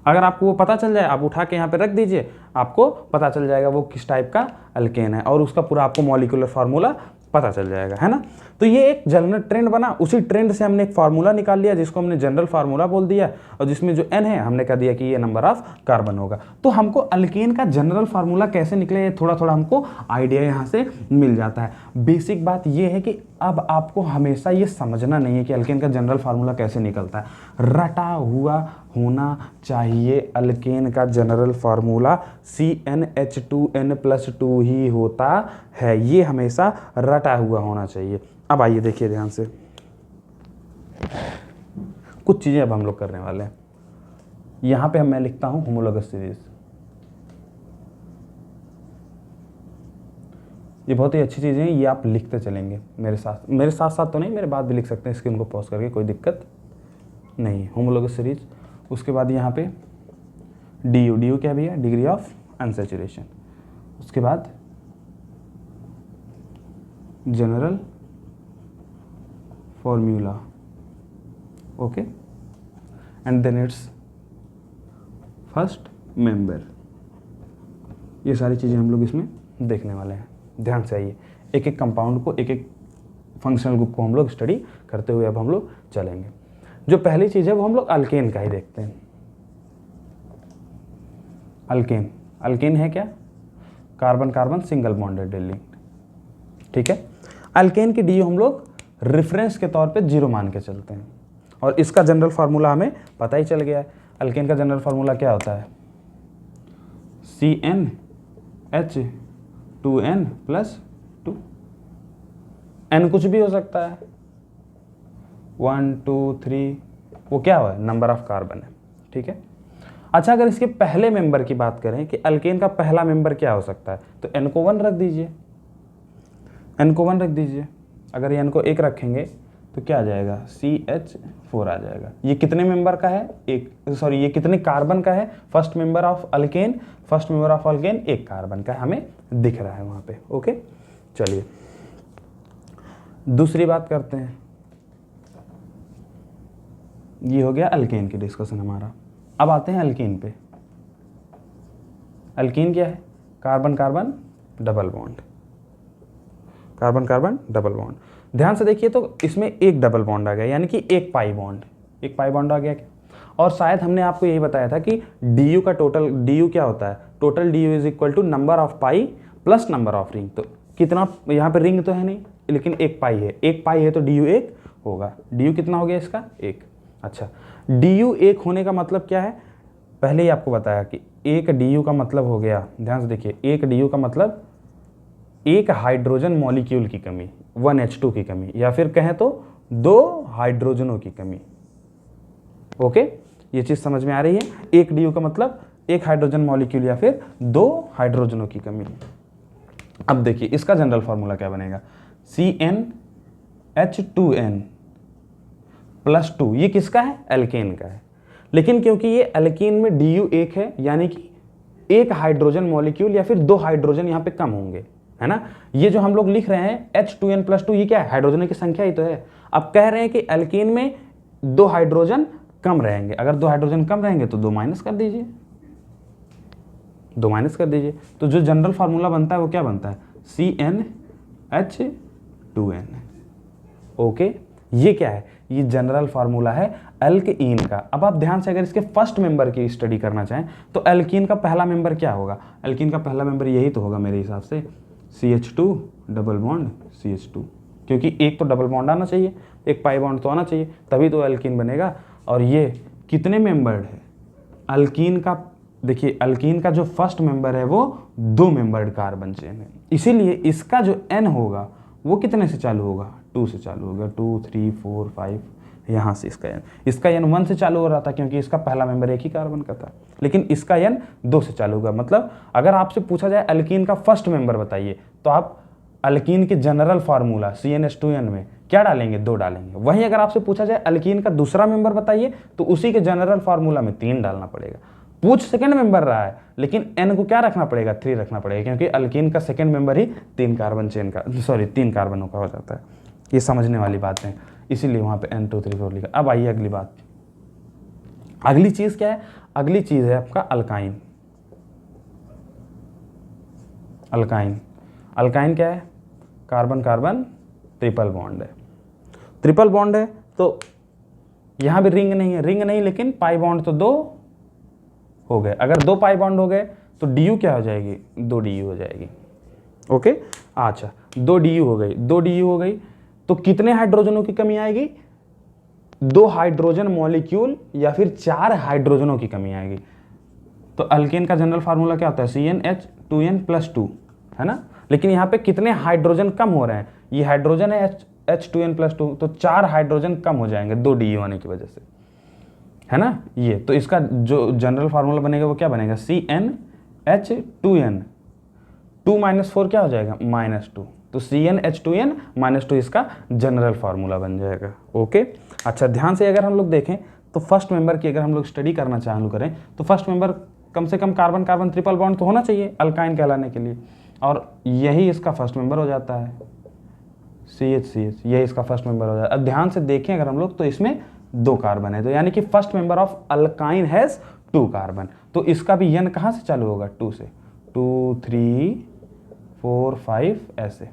अगर आपको वो पता चल जाए, आप उठा के यहाँ पे रख दीजिए, आपको पता चल जाएगा वो किस टाइप का अल्केन है और उसका पूरा आपको मॉलिक्यूलर फार्मूला पता चल जाएगा, है ना। तो ये एक जनरल ट्रेंड बना, उसी ट्रेंड से हमने एक फार्मूला निकाल लिया जिसको हमने जनरल फार्मूला बोल दिया, और जिसमें जो n है हमने कह दिया कि ये नंबर ऑफ कार्बन होगा। तो हमको अल्केन का जनरल फार्मूला कैसे निकले, थोड़ा थोड़ा हमको आइडिया यहाँ से मिल जाता है। बेसिक बात ये है कि अब आपको हमेशा ये समझना नहीं है कि अल्केन का जनरल फार्मूला कैसे निकलता है, रटा हुआ होना चाहिए। अल्केन का जनरल फार्मूला CnH2n + 2 ही होता है, ये हमेशा रटा हुआ होना चाहिए। अब आइए देखिए ध्यान से, कुछ चीज़ें अब हम लोग करने वाले हैं। यहाँ पे मैं लिखता हूँ होमोलोगस सीरीज। ये बहुत ही अच्छी चीज़ें हैं, ये आप लिखते चलेंगे मेरे साथ साथ तो नहीं, मेरे बाद भी लिख सकते हैं स्क्रीन को पॉज करके, कोई दिक्कत नहीं। Homologous series. उसके बाद यहाँ पे डी यू क्या भी है, डिग्री ऑफ अनसैचुरेशन। उसके बाद general formula, okay, and then its first member. ये सारी चीज़ें हम लोग इसमें देखने वाले हैं, ध्यान से आइए। एक एक कंपाउंड को, एक एक फंक्शनल ग्रुप को हम लोग स्टडी करते हुए अब हम लोग चलेंगे। जो पहली चीज़ है वो हम लोग अल्केन का ही देखते हैं। अल्केन है क्या, carbon carbon single bonded linked, ठीक है। अल्केन की डी हम लोग रेफरेंस के तौर पे 0 मान के चलते हैं, और इसका जनरल फार्मूला हमें पता ही चल गया है। अल्केन का जनरल फार्मूला क्या होता है, CnH2n+2। n कुछ भी हो सकता है, 1 2 3, वो क्या हुआ, नंबर ऑफ कार्बन है, ठीक है। अच्छा, अगर इसके पहले मेंबर की बात करें कि अल्केन का पहला मेंबर क्या हो सकता है, तो n को 1 रख दीजिए, अगर ये n को 1 रखेंगे तो क्या आ जाएगा, CH4 आ जाएगा। ये कितने मेंबर का है, ये कितने कार्बन का है, फर्स्ट मेंबर ऑफ अल्केन, एक कार्बन का हमें दिख रहा है वहां पे, ओके। चलिए दूसरी बात करते हैं, ये हो गया अल्केन की डिस्कशन हमारा। अब आते हैं अल्कीन पे। अल्कीन क्या है, carbon carbon double bond, carbon carbon double bond. ध्यान से देखिए तो इसमें एक डबल बॉन्ड आ गया, यानी कि एक पाई बॉन्ड आ गया क्या। और शायद हमने आपको यही बताया था कि डी का टोटल, डी क्या होता है, total D is equal to number of pi plus number of ring. तो कितना, यहाँ पे रिंग तो है नहीं, लेकिन एक पाई है, तो डी 1 होगा। डी कितना हो गया इसका, 1। अच्छा, डी 1 होने का मतलब क्या है, पहले ही आपको बताया कि एक डी का मतलब हो गया, ध्यान से देखिए, एक डी का मतलब एक हाइड्रोजन मॉलिक्यूल की कमी, 1H2 की कमी, या फिर कहें तो 2 हाइड्रोजनों की कमी, ओके। ये चीज समझ में आ रही है, एक डी का मतलब एक हाइड्रोजन मॉलिक्यूल या फिर 2 हाइड्रोजनों की कमी। अब देखिए इसका जनरल फार्मूला क्या बनेगा, CnH2n+2। ये किसका है, एल्केन का है, लेकिन क्योंकि ये एल्केन में DU 1 है, यानी कि एक हाइड्रोजन मॉलिक्यूल या फिर 2 हाइड्रोजन यहाँ पे कम होंगे, है ना। ये जो हम लोग लिख रहे हैं H2n+2, ये क्या है, हाइड्रोजन की संख्या ही तो है। अब कह रहे हैं कि एल्केन में 2 हाइड्रोजन कम रहेंगे, अगर 2 हाइड्रोजन कम रहेंगे तो 2 माइनस कर दीजिए, 2 माइनस कर दीजिए। तो जो जनरल फार्मूला बनता है वो क्या बनता है, CnH2n, ओके। ये क्या है, ये जनरल फार्मूला है अल्कीन का। अब आप ध्यान से अगर इसके फर्स्ट मेंबर की स्टडी करना चाहें तो अल्कीन का पहला मेंबर क्या होगा, अल्कीन का पहला मेंबर यही तो होगा मेरे हिसाब से, CH2 डबल बॉन्ड CH2, क्योंकि एक तो डबल बॉन्ड आना चाहिए, एक पाई बॉन्ड तो आना चाहिए, तभी तो अल्कीन बनेगा। और ये कितने मेंबर्ड है अल्कीन का, देखिए अल्कीन का जो फर्स्ट मेंबर है वो 2 मेंबर्ड कार्बन चेन है, इसीलिए इसका जो n होगा वो कितने से चालू होगा, 2 से चालू होगा, 2 3 4 5, यहाँ से इसका n 1 से चालू हो रहा था क्योंकि इसका पहला मेंबर एक ही कार्बन का था, लेकिन इसका n 2 से चालू होगा। मतलब अगर आपसे पूछा जाए अल्कीन का फर्स्ट मेंबर बताइए, तो आप अल्कीन के जनरल फार्मूला CnH2n में क्या डालेंगे, 2 डालेंगे। वहीं अगर आपसे पूछा जाए अल्कीन का दूसरा मेंबर बताइए, तो उसी के जनरल फार्मूला में 3 डालना पड़ेगा। पूछ सेकंड मेंबर रहा है, लेकिन n को क्या रखना पड़ेगा, 3 रखना पड़ेगा, क्योंकि अल्कीन का सेकंड मेंबर ही 3 कार्बनों का हो जाता है। ये समझने वाली बात है, इसीलिए वहां पे N 2 3 4 लिखा। अब आइए अगली बात, अगली चीज क्या है, अगली चीज है आपका अल्काइन। अल्काइन क्या है, कार्बन कार्बन ट्रिपल बॉन्ड है, तो यहां भी रिंग नहीं, लेकिन पाई बॉन्ड तो 2 हो गए। अगर 2 पाई बॉन्ड हो गए तो DU क्या हो जाएगी, 2 DU हो जाएगी, ओके। अच्छा, 2 DU हो गई, तो कितने हाइड्रोजनों की कमी आएगी, 2 हाइड्रोजन मॉलिक्यूल या फिर 4 हाइड्रोजनों की कमी आएगी। तो अल्केन का जनरल फार्मूला क्या होता है, CnH2n+2, है ना। लेकिन यहाँ पे कितने हाइड्रोजन कम हो रहे हैं, ये हाइड्रोजन है H2n+2, तो 4 हाइड्रोजन कम हो जाएंगे 2 DU आने की वजह से, है ना ये। तो इसका जो जनरल फार्मूला बनेगा वो क्या बनेगा, CnH2n, 2 - 4 क्या हो जाएगा, -2, तो CnH2n -2 इसका जनरल फार्मूला बन जाएगा। ओके, अच्छा ध्यान से अगर हम लोग देखें तो फर्स्ट मेंबर की अगर हम लोग स्टडी करना चालू करें तो फर्स्ट मेंबर कम से कम कार्बन कार्बन ट्रिपल बॉन्ड तो होना चाहिए अल्काइन कहलाने के लिए, और यही इसका फर्स्ट मेंबर हो जाता है, CH, यही इसका फर्स्ट मेंबर हो जाता है। अब ध्यान से देखें अगर हम लोग तो इसमें 2 कार्बन है, तो यानी कि first member of alkyne has 2 carbon, तो इसका भी n कहाँ से चालू होगा, 2 से, 2 3 4 5 ऐसे,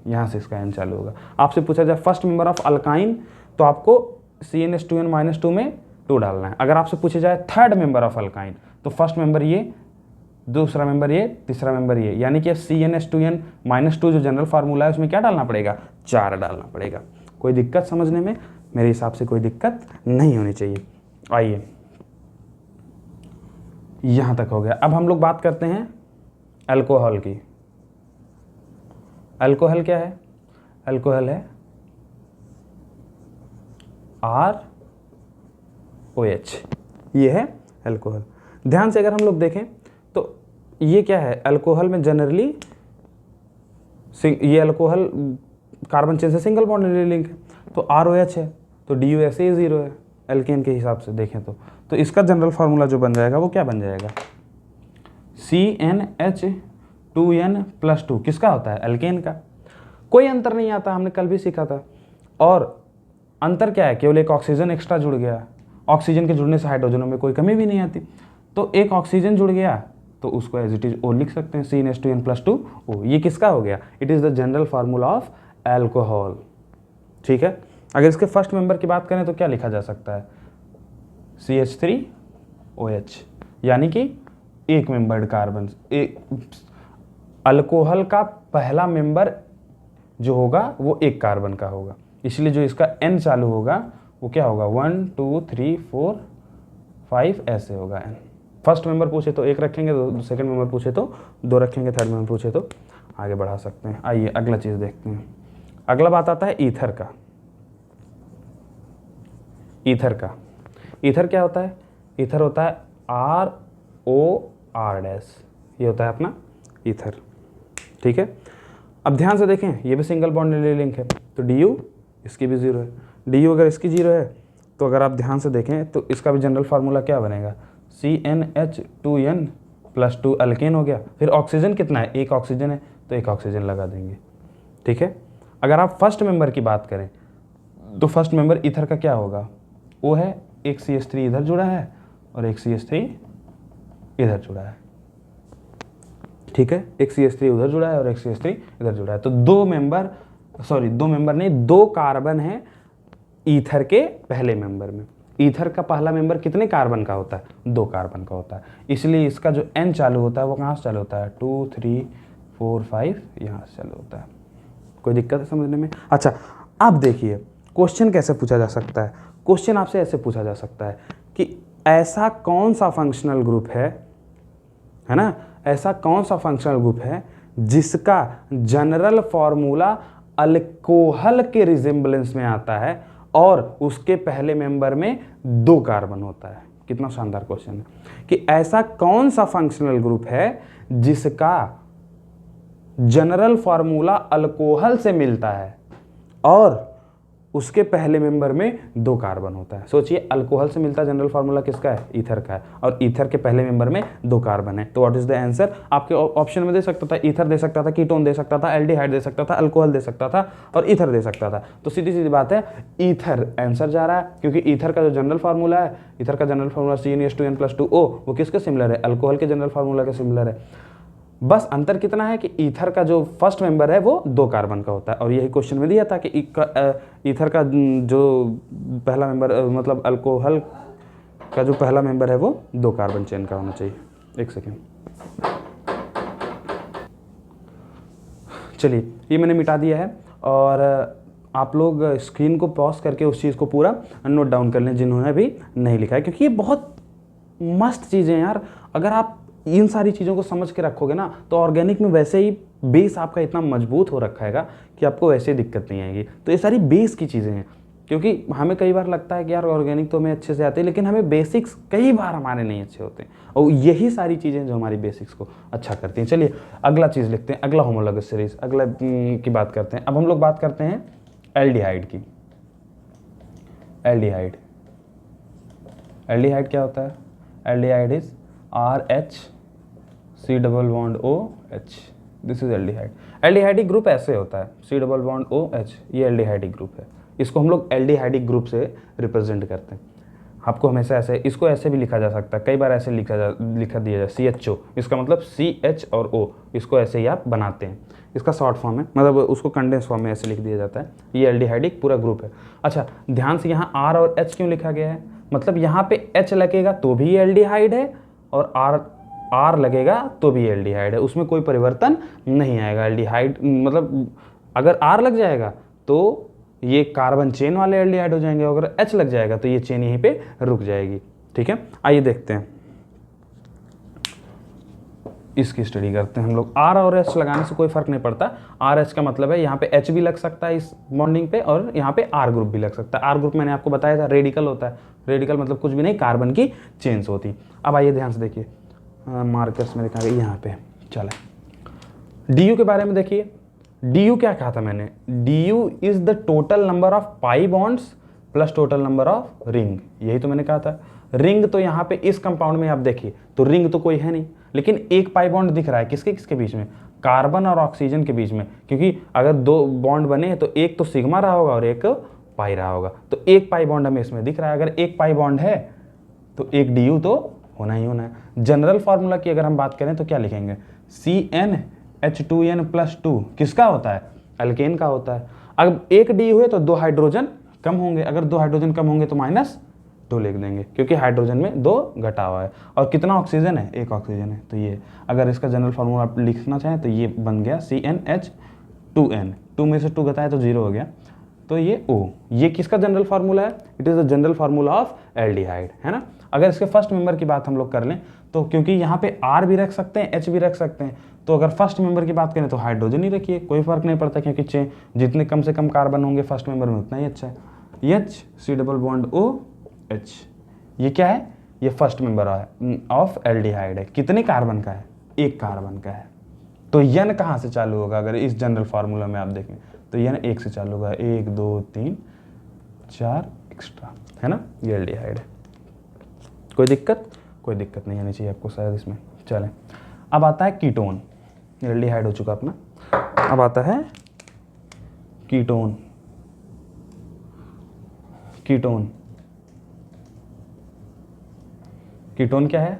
यहाँ से इसका n चालू होगा। आपसे पूछा जाए फर्स्ट मेंबर ऑफ अल्काइन तो आपको CnH2n -2 में 2 डालना है। अगर आपसे पूछे जाए थर्ड मेंबर ऑफ अल्काइन तो फर्स्ट मेंबर ये, दूसरा मेंबर ये, तीसरा मेंबर ये, यानी कि CnH2n -2 जो जनरल फार्मूला है उसमें क्या डालना पड़ेगा, 4 डालना पड़ेगा। कोई दिक्कत समझने में, मेरे हिसाब से कोई दिक्कत नहीं होनी चाहिए। आइए यहाँ तक हो गया। अब हम लोग बात करते हैं अल्कोहल की। अल्कोहल क्या है, अल्कोहल है ROH, ये है अल्कोहल। ध्यान से अगर हम लोग देखें तो ये क्या है, अल्कोहल में जनरली ये अल्कोहल कार्बन चेन से सिंगल बॉन्ड लिंक है, तो ROH है तो DUSA 0 है एल्केन के हिसाब से देखें तो इसका जनरल फार्मूला जो बन जाएगा वो क्या बन जाएगा, CnH2n +2 किसका होता है, एल्केन का। कोई अंतर नहीं आता, हमने कल भी सीखा था। और अंतर क्या है, केवल एक ऑक्सीजन एक्स्ट्रा जुड़ गया, ऑक्सीजन के जुड़ने से हाइड्रोजनों में कोई कमी भी नहीं आती, तो एक ऑक्सीजन जुड़ गया तो उसको एज इट इज O लिख सकते हैं, CnH2n +2 O। ये किसका हो गया, it is the general formula of alcohol. ठीक है, अगर इसके फर्स्ट मेंबर की बात करें तो क्या लिखा जा सकता है, CH3OH, यानी कि एक मेंबर्ड कार्बन। अल्कोहल का पहला मेंबर जो होगा वो एक कार्बन का होगा, इसलिए जो इसका N चालू होगा वो क्या होगा, 1 2 3 4 5 ऐसे होगा N। फर्स्ट मेंबर पूछे तो 1 रखेंगे, सेकंड मेंबर पूछे तो 2 रखेंगे, थर्ड मेंबर पूछे तो आगे बढ़ा सकते हैं। आइए अगला चीज़ देखते हैं। अगला बात आता है ईथर का। ईथर का, ईथर क्या होता है, ईथर होता है ROR-, ये होता है अपना ईथर। ठीक है, अब ध्यान से देखें ये भी सिंगल बॉन्ड लिंक है, तो DU इसकी भी 0 है। DU अगर इसकी 0 है तो अगर आप ध्यान से देखें तो इसका भी जनरल फार्मूला क्या बनेगा, CnH2n +2 अल्केन हो गया। फिर ऑक्सीजन कितना है, एक ऑक्सीजन है तो एक ऑक्सीजन लगा देंगे। ठीक है, अगर आप फर्स्ट मेंबर की बात करें तो फर्स्ट मेंबर ईथर का क्या होगा, वो है एक CH3 इधर जुड़ा है और एक CH3 इधर जुड़ा है। ठीक है, एक CH3 उधर जुड़ा है और एक CH3 इधर जुड़ा है, तो दो मेंबर नहीं, 2 कार्बन है ईथर के पहले मेंबर में। ईथर का पहला मेंबर कितने कार्बन का होता है, 2 कार्बन का होता है, इसलिए इसका जो N चालू होता है वो कहाँ से चालू होता है, 2 3 4 5 यहाँ से चालू होता है। कोई दिक्कत है समझने में। अच्छा अब देखिए क्वेश्चन कैसे पूछा जा सकता है। क्वेश्चन आपसे ऐसे पूछा जा सकता है कि ऐसा कौन सा फंक्शनल ग्रुप है ना, ऐसा कौन सा फंक्शनल ग्रुप है जिसका जनरल फॉर्मूला अल्कोहल के रिजेम्बलेंस में आता है और उसके पहले मेंबर में 2 कार्बन होता है। कितना शानदार क्वेश्चन है कि ऐसा कौन सा फंक्शनल ग्रुप है जिसका जनरल फॉर्मूला अल्कोहल से मिलता है और उसके पहले मेंबर में 2 कार्बन होता है। सोचिए अल्कोहल से मिलता जनरल फार्मूला किसका है, ईथर का है, और ईथर के पहले मेंबर में 2 कार्बन है। तो व्हाट इज द आंसर, आपके ऑप्शन में दे सकता था ईथर दे सकता था, कीटोन दे सकता था, एल्डिहाइड दे सकता था, अल्कोहल दे सकता था और ईथर दे सकता था। तो सीधी सीधी बात है ईथर आंसर जा रहा है, क्योंकि ईथर का जो जनरल फार्मूला है, ईथर का जनरल फार्मूला CnH2n +2 O वो किसके सिमिलर है, अल्कोहल के जनरल फार्मूला के सिमिलर है। बस अंतर कितना है कि ईथर का जो फर्स्ट मेंबर है वो 2 कार्बन का होता है, और यही क्वेश्चन में दिया था कि ईथर का जो पहला मेंबर मतलब अल्कोहल का जो पहला मेंबर है वो 2 कार्बन चेन का होना चाहिए। एक सेकेंड, चलिए ये मैंने मिटा दिया है और आप लोग स्क्रीन को पॉज करके उस चीज़ को पूरा नोट डाउन कर लें जिन्होंने भी नहीं लिखा है, क्योंकि ये बहुत मस्त चीज़ें हैं यार। अगर आप इन सारी चीज़ों को समझ के रखोगे ना तो ऑर्गेनिक में वैसे ही बेस आपका इतना मजबूत हो रखा हैगा कि आपको वैसे ही दिक्कत नहीं आएगी। तो ये सारी बेस की चीज़ें हैं। क्योंकि हमें कई बार लगता है कि यार ऑर्गेनिक तो हमें अच्छे से आते हैं, लेकिन हमें बेसिक्स कई बार हमारे नहीं अच्छे होते हैं, और यही सारी चीज़ें जो हमारी बेसिक्स को अच्छा करती हैं। चलिए अगला चीज़ लिखते हैं, अगला होमोलॉगस सीरीज, अगला की बात करते हैं। अब हम लोग बात करते हैं एल्डिहाइड की। एल्डिहाइड, एल्डिहाइड क्या होता है? Aldehyde is RH≡COOH, this is aldehyde. Aldehydic group ऐसे होता है, C≡OH, ये एल्डिहाइडिक ग्रुप है। इसको हम लोग एल्डिहाइडिक ग्रुप से रिप्रेजेंट करते हैं। आपको हमेशा ऐसे, इसको ऐसे भी लिखा जा सकता है, कई बार ऐसे लिखा दिया जाए CHO, इसका मतलब CH और O, इसको ऐसे ही आप बनाते हैं। इसका शॉर्ट फॉर्म है, मतलब उसको कंडेंस फॉर्म में ऐसे लिख दिया जाता है। ये एल्डिहाइडिक पूरा ग्रुप है। अच्छा ध्यान से, यहाँ R और H क्यों लिखा गया है? मतलब यहाँ पे H लगेगा तो भी एल्डिहाइड है, और R लगेगा तो भी एल्डिहाइड है, उसमें कोई परिवर्तन नहीं आएगा। एल्डिहाइड मतलब अगर R लग जाएगा तो ये कार्बन चेन वाले एल्डिहाइड हो जाएंगे, अगर H लग जाएगा तो ये चेन यहीं पे रुक जाएगी। ठीक है, आइए देखते हैं, इसकी स्टडी करते हैं हम लोग। R और H लगाने से कोई फर्क नहीं पड़ता। R H का मतलब है यहाँ पे H भी लग सकता है इस बॉन्डिंग पे, और यहाँ पे R ग्रुप भी लग सकता है। R ग्रुप मैंने आपको बताया था रेडिकल होता है, रेडिकल मतलब कुछ भी नहीं, कार्बन की चेन्स होती। अब आइए ध्यान से देखिए, मार्कर्स में लिखा गया यहाँ पे। चले DU के बारे में देखिए। DU क्या कहा था मैंने? DU is the total number of pi bonds plus total number of ring, यही तो मैंने कहा था। रिंग तो यहाँ पे इस कंपाउंड में आप देखिए तो रिंग तो कोई है नहीं, लेकिन एक पाई बॉन्ड दिख रहा है, किसके किसके बीच में? कार्बन और ऑक्सीजन के बीच में, क्योंकि अगर दो बॉन्ड बने तो एक तो सिग्मा रहा होगा और एक पाई रहा होगा, तो एक पाई बॉन्ड हमें इसमें दिख रहा है। अगर एक पाई बॉन्ड है तो एक DU तो होना ही होना है। जनरल फार्मूला की अगर हम बात करें तो क्या लिखेंगे? CnH2n+2 किसका होता है? अल्केन का होता है। अब एक DU है तो दो हाइड्रोजन कम होंगे, अगर दो हाइड्रोजन कम होंगे तो -2 लिख देंगे, क्योंकि हाइड्रोजन में 2 घटा हुआ है। और कितना ऑक्सीजन है? एक ऑक्सीजन है, तो ये अगर इसका जनरल फार्मूला आप लिखना चाहें तो ये बन गया CnH2n, 2 में से 2 घटाए तो 0 हो गया, तो ये O। ये किसका जनरल फार्मूला है? It is the general formula of aldehyde, है ना। अगर इसके फर्स्ट मेंबर की बात हम लोग कर लें तो, क्योंकि यहाँ पे R भी रख सकते हैं, H भी रख सकते हैं, तो अगर फर्स्ट मेंबर की बात करें तो हाइड्रोजन ही रखिए, कोई फर्क नहीं पड़ता, क्योंकि जितने कम से कम कार्बन होंगे फर्स्ट मेंबर में उतना ही अच्छा है। H≡OH, ये क्या है? ये फर्स्ट मेंबर ऑफ एल्डिहाइड है। कितने कार्बन का है? एक कार्बन का है। तो N कहाँ से चालू होगा? अगर इस जनरल फार्मूला में आप देखें तो N 1 से चालू होगा, 1 2 3 4 एक्स्ट्रा, है ना। ये एल्डिहाइड है। कोई दिक्कत? कोई दिक्कत नहीं आनी चाहिए आपको शायद इसमें। चलें, अब आता है कीटोन। एल्डिहाइड हो चुका अपना, अब आता है कीटोन। कीटोन, कीटोन क्या है?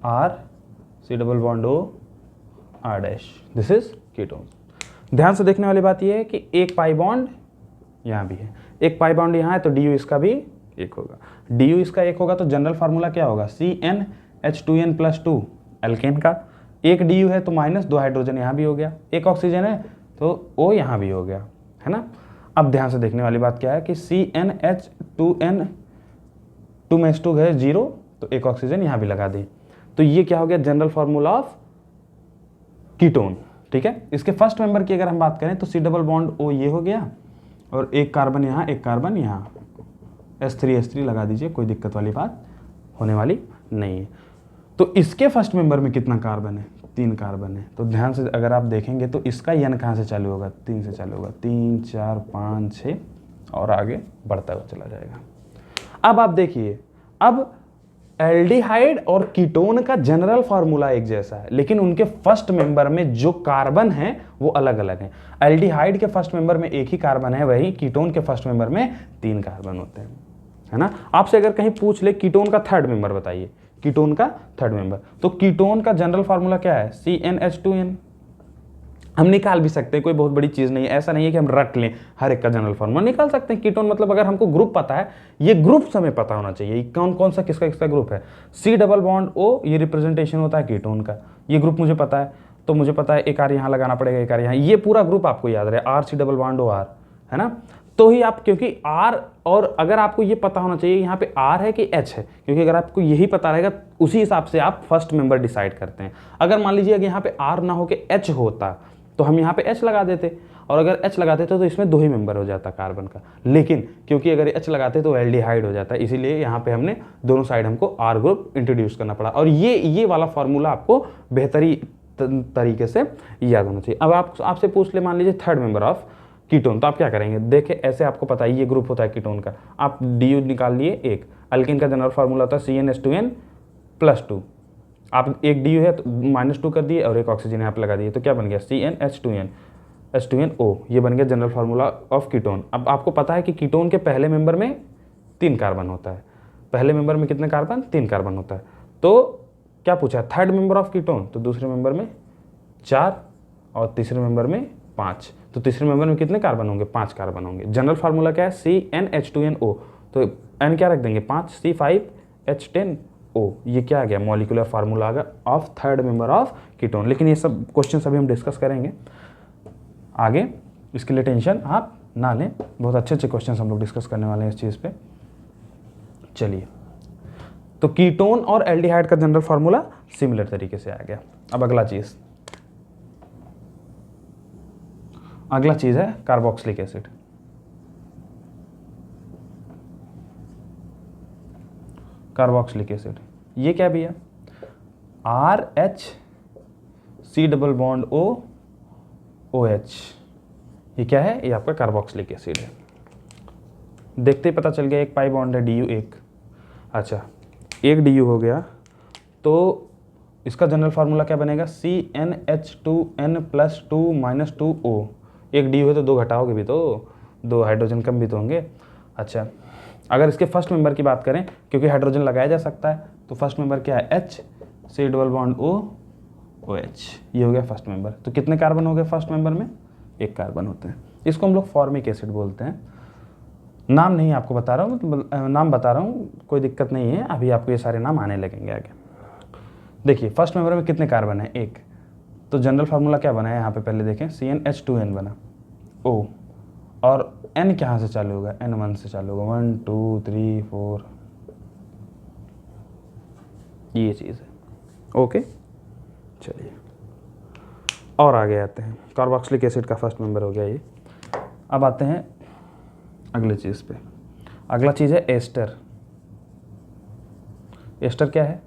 R≡COO R', this is ketone. ध्यान से देखने वाली बात यह है कि एक पाई बॉन्ड यहाँ भी है, एक पाई बॉन्ड यहाँ है, तो DU इसका भी एक होगा। DU इसका एक होगा तो जनरल फार्मूला क्या होगा? CnH2n+2, एल्केन का। एक DU है तो -2 हाइड्रोजन यहाँ भी हो गया, एक ऑक्सीजन है तो O यहाँ भी हो गया, है ना। अब ध्यान से देखने वाली बात क्या है कि CnH2n, 2 में से 2 गए 0, तो एक ऑक्सीजन यहाँ भी लगा दी, तो ये क्या हो गया? General formula of ketone. ठीक है, इसके फर्स्ट मेंबर की अगर हम बात करें तो C≡O ये हो गया, और एक कार्बन यहाँ, एक कार्बन यहाँ, H3 लगा दीजिए, कोई दिक्कत वाली बात होने वाली नहीं है। तो इसके फर्स्ट मेंबर में कितना कार्बन है? 3 कार्बन है। तो ध्यान से अगर आप देखेंगे तो इसका N कहाँ से चालू होगा? 3 से चालू होगा, 3 4 5 6 और आगे बढ़ता हुआ चला जाएगा। अब आप देखिए, अब एल्डिहाइड और कीटोन का जनरल फार्मूला एक जैसा है, लेकिन उनके फर्स्ट मेंबर में जो कार्बन है वो अलग अलग है। एल्डिहाइड के फर्स्ट मेंबर में एक ही कार्बन है, वही कीटोन के फर्स्ट मेंबर में 3 कार्बन होते हैं, है ना। आपसे अगर कहीं पूछ ले कीटोन का थर्ड मेंबर बताइए, कीटोन का थर्ड मेंबर, तो कीटोन का जनरल फार्मूला क्या है? CnH2n। हम निकाल भी सकते हैं, कोई बहुत बड़ी चीज़ नहीं है, ऐसा नहीं है कि हम रट लें, हर एक का जनरल फार्मूला निकाल सकते हैं। कीटोन मतलब अगर हमको ग्रुप पता है, ये ग्रुप हमें पता होना चाहिए, कौन कौन सा किसका किसका ग्रुप है। C≡O, ये रिप्रेजेंटेशन होता है कीटोन का, ये ग्रुप मुझे पता है, तो मुझे पता है एक R यहाँ लगाना पड़ेगा, एक R यहाँ, ये पूरा ग्रुप आपको याद रहे, R≡C≡O R, है ना। तो ही आप, क्योंकि R, और अगर आपको ये पता होना चाहिए यहाँ पे R है कि H है, क्योंकि अगर आपको यही पता रहेगा उसी हिसाब से आप फर्स्ट मेंबर डिसाइड करते हैं। अगर मान लीजिए अगर यहाँ पे R ना हो के H होता तो हम यहाँ पे H लगा देते, और अगर H लगाते तो इसमें 2 ही मेंबर हो जाता कार्बन का, लेकिन क्योंकि अगर H लगाते तो एल्डिहाइड हो जाता है, इसीलिए यहाँ पे हमने दोनों साइड हमको R ग्रुप इंट्रोड्यूस करना पड़ा। और ये वाला फॉर्मूला आपको बेहतरी तरीके से याद होना चाहिए। अब आपसे पूछ ले मान लीजिए थर्ड मेंबर ऑफ कीटोन, तो आप क्या करेंगे, देखें ऐसे आपको पता है ये ग्रुप होता है कीटोन का, आप DU निकाल लिए एक। अल्किन का जनरल फार्मूला होता है CnH2n+2, आप एक DU है तो -2 कर दिए और एक ऑक्सीजन यहाँ पे लगा दिए, तो क्या बन गया CnH2n, ये बन गया जनरल फार्मूला ऑफ कीटोन। अब आपको पता है कि कीटोन के पहले मेंबर में 3 कार्बन होता है, पहले मेंबर में कितने कार्बन, 3 कार्बन होता है। तो क्या पूछा, थर्ड मेंबर ऑफ कीटोन, तो दूसरे मेंबर में 4 और तीसरे मेंबर में 5, तो तीसरे मेंबर में कितने कार्बन होंगे, 5 कार्बन होंगे। जनरल फार्मूला क्या है CnH2nO, तो n क्या रख देंगे 5, C5H10O, ये क्या आ गया, मॉलिक्यूलर फार्मूला आ गया of third member of ketone. लेकिन ये सब क्वेश्चन अभी हम डिस्कस करेंगे आगे, इसके लिए टेंशन आप ना लें, बहुत अच्छे अच्छे क्वेश्चन हम लोग डिस्कस करने वाले हैं इस चीज़ पे। चलिए, तो कीटोन और एल्डिहाइड का जनरल फार्मूला सिमिलर तरीके से आ गया। अब अगला चीज़ है कार्बोक्सिलिक एसिड। कार्बोक्सिलिक एसिड ये क्या भैया, RHC≡OH, ये क्या है, ये आपका कार्बोक्सिलिक एसिड है। देखते ही पता चल गया, एक पाई बॉन्ड है DU एक, अच्छा एक DU हो गया, तो इसका जनरल फार्मूला क्या बनेगा CnH2n+2 एक DU है तो 2 घटाओगे भी तो 2 हाइड्रोजन कम भी तो होंगे। अच्छा, अगर इसके फर्स्ट मेंबर की बात करें, क्योंकि हाइड्रोजन लगाया जा सकता है, तो फर्स्ट मेंबर क्या है HC≡OH, ये हो गया फर्स्ट मेंबर। तो कितने कार्बन हो गए फर्स्ट मेंबर में, 1 कार्बन होते हैं। इसको हम लोग फॉर्मिक एसिड बोलते हैं। नाम नहीं आपको बता रहा हूँ, नाम बता रहा हूँ, कोई दिक्कत नहीं है, अभी आपको ये सारे नाम आने लगेंगे आगे। देखिए फर्स्ट मेंबर में कितने कार्बन है, 1, तो जनरल फार्मूला क्या बना है यहाँ पे, पहले देखें CnH2n बना, O, और N कहाँ से चालू होगा, N1 से चालू होगा, 1 2 3 4, ये चीज़ है। ओके, चलिए और आगे आते हैं। कार्बोक्सिलिक एसिड का फर्स्ट मेंबर हो गया ये। अब आते हैं अगले चीज़ पे। अगला चीज़ है एस्टर। एस्टर क्या है,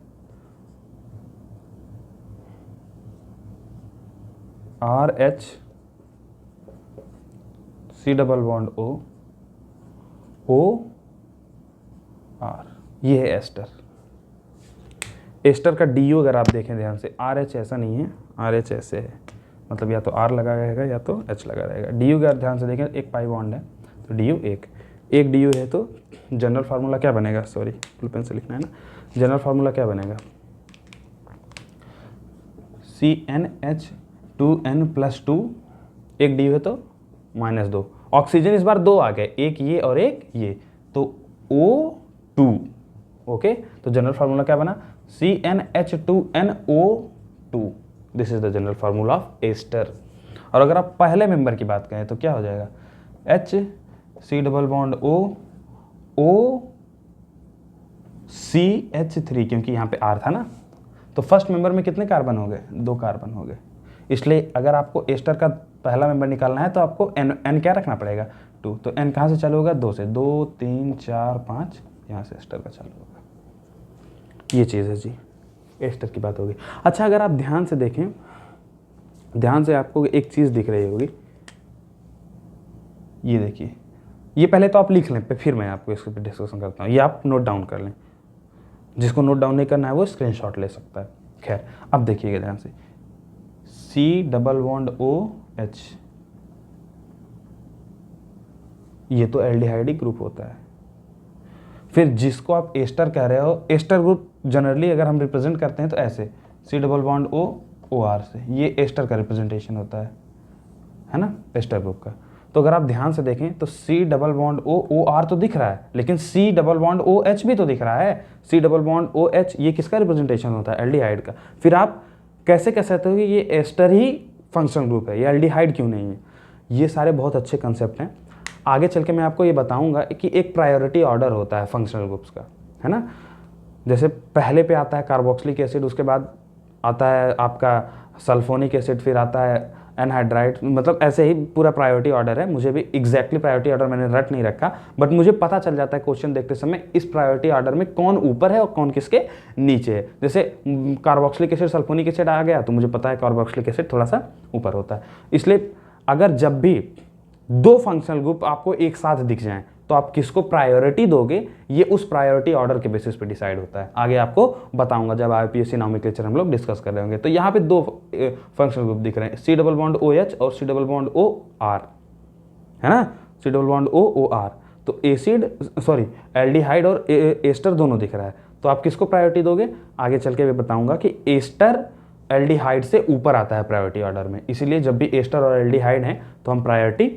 RHC≡OR, ये है एस्टर। एस्टर का DU अगर आप देखें ध्यान से, RH ऐसा नहीं है, RH ऐसे है, मतलब या तो R लगा रहेगा या तो H लगा रहेगा। DU का ध्यान से देखें, एक पाई बॉन्ड है तो DU एक DU है, तो जनरल फार्मूला क्या बनेगा, सॉरी ब्लू पेन से लिखना है ना, जनरल फार्मूला क्या बनेगा CnH2n+2, एक DU है तो -2, ऑक्सीजन इस बार 2 आ गए, एक ये और एक ये, तो O2। ओके, तो जनरल फार्मूला क्या बना CnH2nO2, this is the general formula of ester. और अगर आप पहले मेंबर की बात करें तो क्या हो जाएगा HC≡OCH3, क्योंकि यहाँ पे R था ना, तो फर्स्ट मेंबर में कितने कार्बन हो गए, 2 कार्बन हो गए। इसलिए अगर आपको एस्टर का पहला मेंबर निकालना है तो आपको N क्या रखना पड़ेगा 2, तो N कहाँ से चालू होगा, 2 से, 2 3 4 5, यहाँ से एस्टर का चालू होगा। ये चीज़ है जी, एस्टर की बात होगी। अच्छा, अगर आप ध्यान से देखें, ध्यान से आपको एक चीज़ दिख रही होगी, ये देखिए, ये पहले तो आप लिख लें, फिर मैं आपको इसके ऊपर डिस्कशन करता हूँ, ये आप नोट डाउन कर लें। जिसको नोट डाउन नहीं करना है वो स्क्रीनशॉट ले सकता है। खैर, अब देखिएगा ध्यान से, C≡OH, ये तो एल्डिहाइड ग्रुप होता है। फिर जिसको आप एस्टर कह रहे हो, एस्टर ग्रुप जनरली अगर हम रिप्रेजेंट करते हैं तो ऐसे C≡OR से, ये एस्टर का रिप्रेजेंटेशन होता है ना, एस्टर ग्रुप का। तो अगर आप ध्यान से देखें तो C≡OR तो दिख रहा है, लेकिन C≡OH भी तो दिख रहा है। C≡OH ये किसका रिप्रेजेंटेशन होता है, एल्डिहाइड का। फिर आप कैसे कह सकते हो कि ये एस्टर ही फंक्शनल ग्रुप है, ये एल्डिहाइड क्यों नहीं है। ये सारे बहुत अच्छे कंसेप्ट हैं, आगे चल के मैं आपको ये बताऊंगा कि एक प्रायोरिटी ऑर्डर होता है फंक्शनल ग्रुप्स का, है ना। जैसे पहले पे आता है कार्बोक्सिलिक एसिड, उसके बाद आता है आपका सल्फोनिक एसिड, फिर आता है एनहाइड्राइड, मतलब ऐसे ही पूरा प्रायोरिटी ऑर्डर है, मुझे भी एग्जैक्टली प्रायोरिटी ऑर्डर मैंने रट नहीं रखा, बट मुझे पता चल जाता है क्वेश्चन देखते समय इस प्रायोरिटी ऑर्डर में कौन ऊपर है और कौन किसके नीचे है। जैसे कार्बोक्सिलिक एसिड सल्फोनिक एसिड आ गया तो मुझे पता है कार्बोक्सिलिक एसिड थोड़ा सा ऊपर होता है। इसलिए अगर जब भी दो फंक्शनल ग्रुप आपको एक साथ दिख जाएं तो आप किसको प्रायोरिटी दोगे, ये उस प्रायोरिटी ऑर्डर के बेसिस पे डिसाइड होता है। आगे आपको बताऊंगा जब आईपीएससी नॉमेनक्लेचर हम लोग डिस्कस कर रहे होंगे। तो यहाँ पे दो फंक्शनल ग्रुप दिख रहे हैं, C double bond O H और C double bond O R, है ना, C double bond O R. तो एसिड सॉरी एल्डिहाइड और एस्टर दोनों दिख रहा है, तो आप किसको प्रायोरिटी दोगे, आगे चल के मैं बताऊंगा कि एस्टर एल्डिहाइड से ऊपर आता है प्रायोरिटी ऑर्डर में, इसीलिए जब भी एस्टर और एल्डिहाइड है तो हम प्रायोरिटी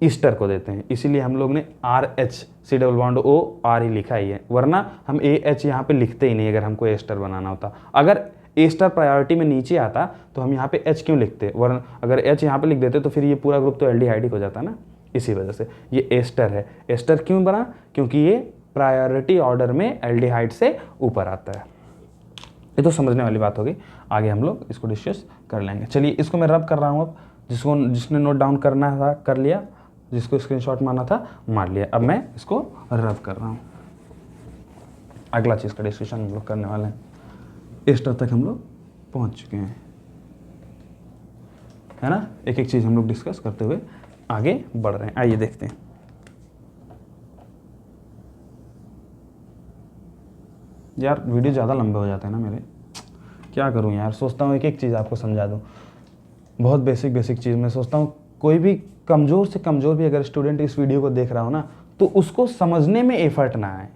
ईस्टर को देते हैं, इसीलिए हम लोग ने R H C double bond O R ही लिखा ही है, वरना हम ए एच यहाँ पे लिखते ही नहीं अगर हमको एस्टर बनाना होता। अगर एस्टर प्रायोरिटी में नीचे आता तो हम यहाँ पे एच क्यों लिखते, वरना अगर एच यहाँ पे लिख देते तो फिर ये पूरा ग्रुप तो एल्डिहाइड हो जाता ना, इसी वजह से ये एस्टर है। एस्टर क्यों बना, क्योंकि ये प्रायोरिटी ऑर्डर में एल्डिहाइड से ऊपर आता है। ये तो समझने वाली बात होगी, आगे हम लोग इसको डिस्कस कर लेंगे। चलिए इसको मैं रब कर रहा हूँ, अब जिसने नोट डाउन करना था कर लिया, जिसको स्क्रीनशॉट मारना था मार लिया। अब मैं इसको रब कर रहा हूँ। अगला चीज़ का डिस्कशन हम लोग करने वाले हैं, एस्टर तक हम लोग पहुँच चुके हैं, है ना। एक एक चीज़ हम लोग डिस्कस करते हुए आगे बढ़ रहे हैं, आइए देखते हैं। यार वीडियो ज़्यादा लंबे हो जाते हैं ना मेरे, क्या करूँ यार, सोचता हूँ एक एक चीज़ आपको समझा दूँ, बहुत बेसिक चीज़। मैं सोचता हूँ कोई भी कमज़ोर से कमज़ोर भी अगर स्टूडेंट इस वीडियो को देख रहा हो ना, तो उसको समझने में एफर्ट ना आए,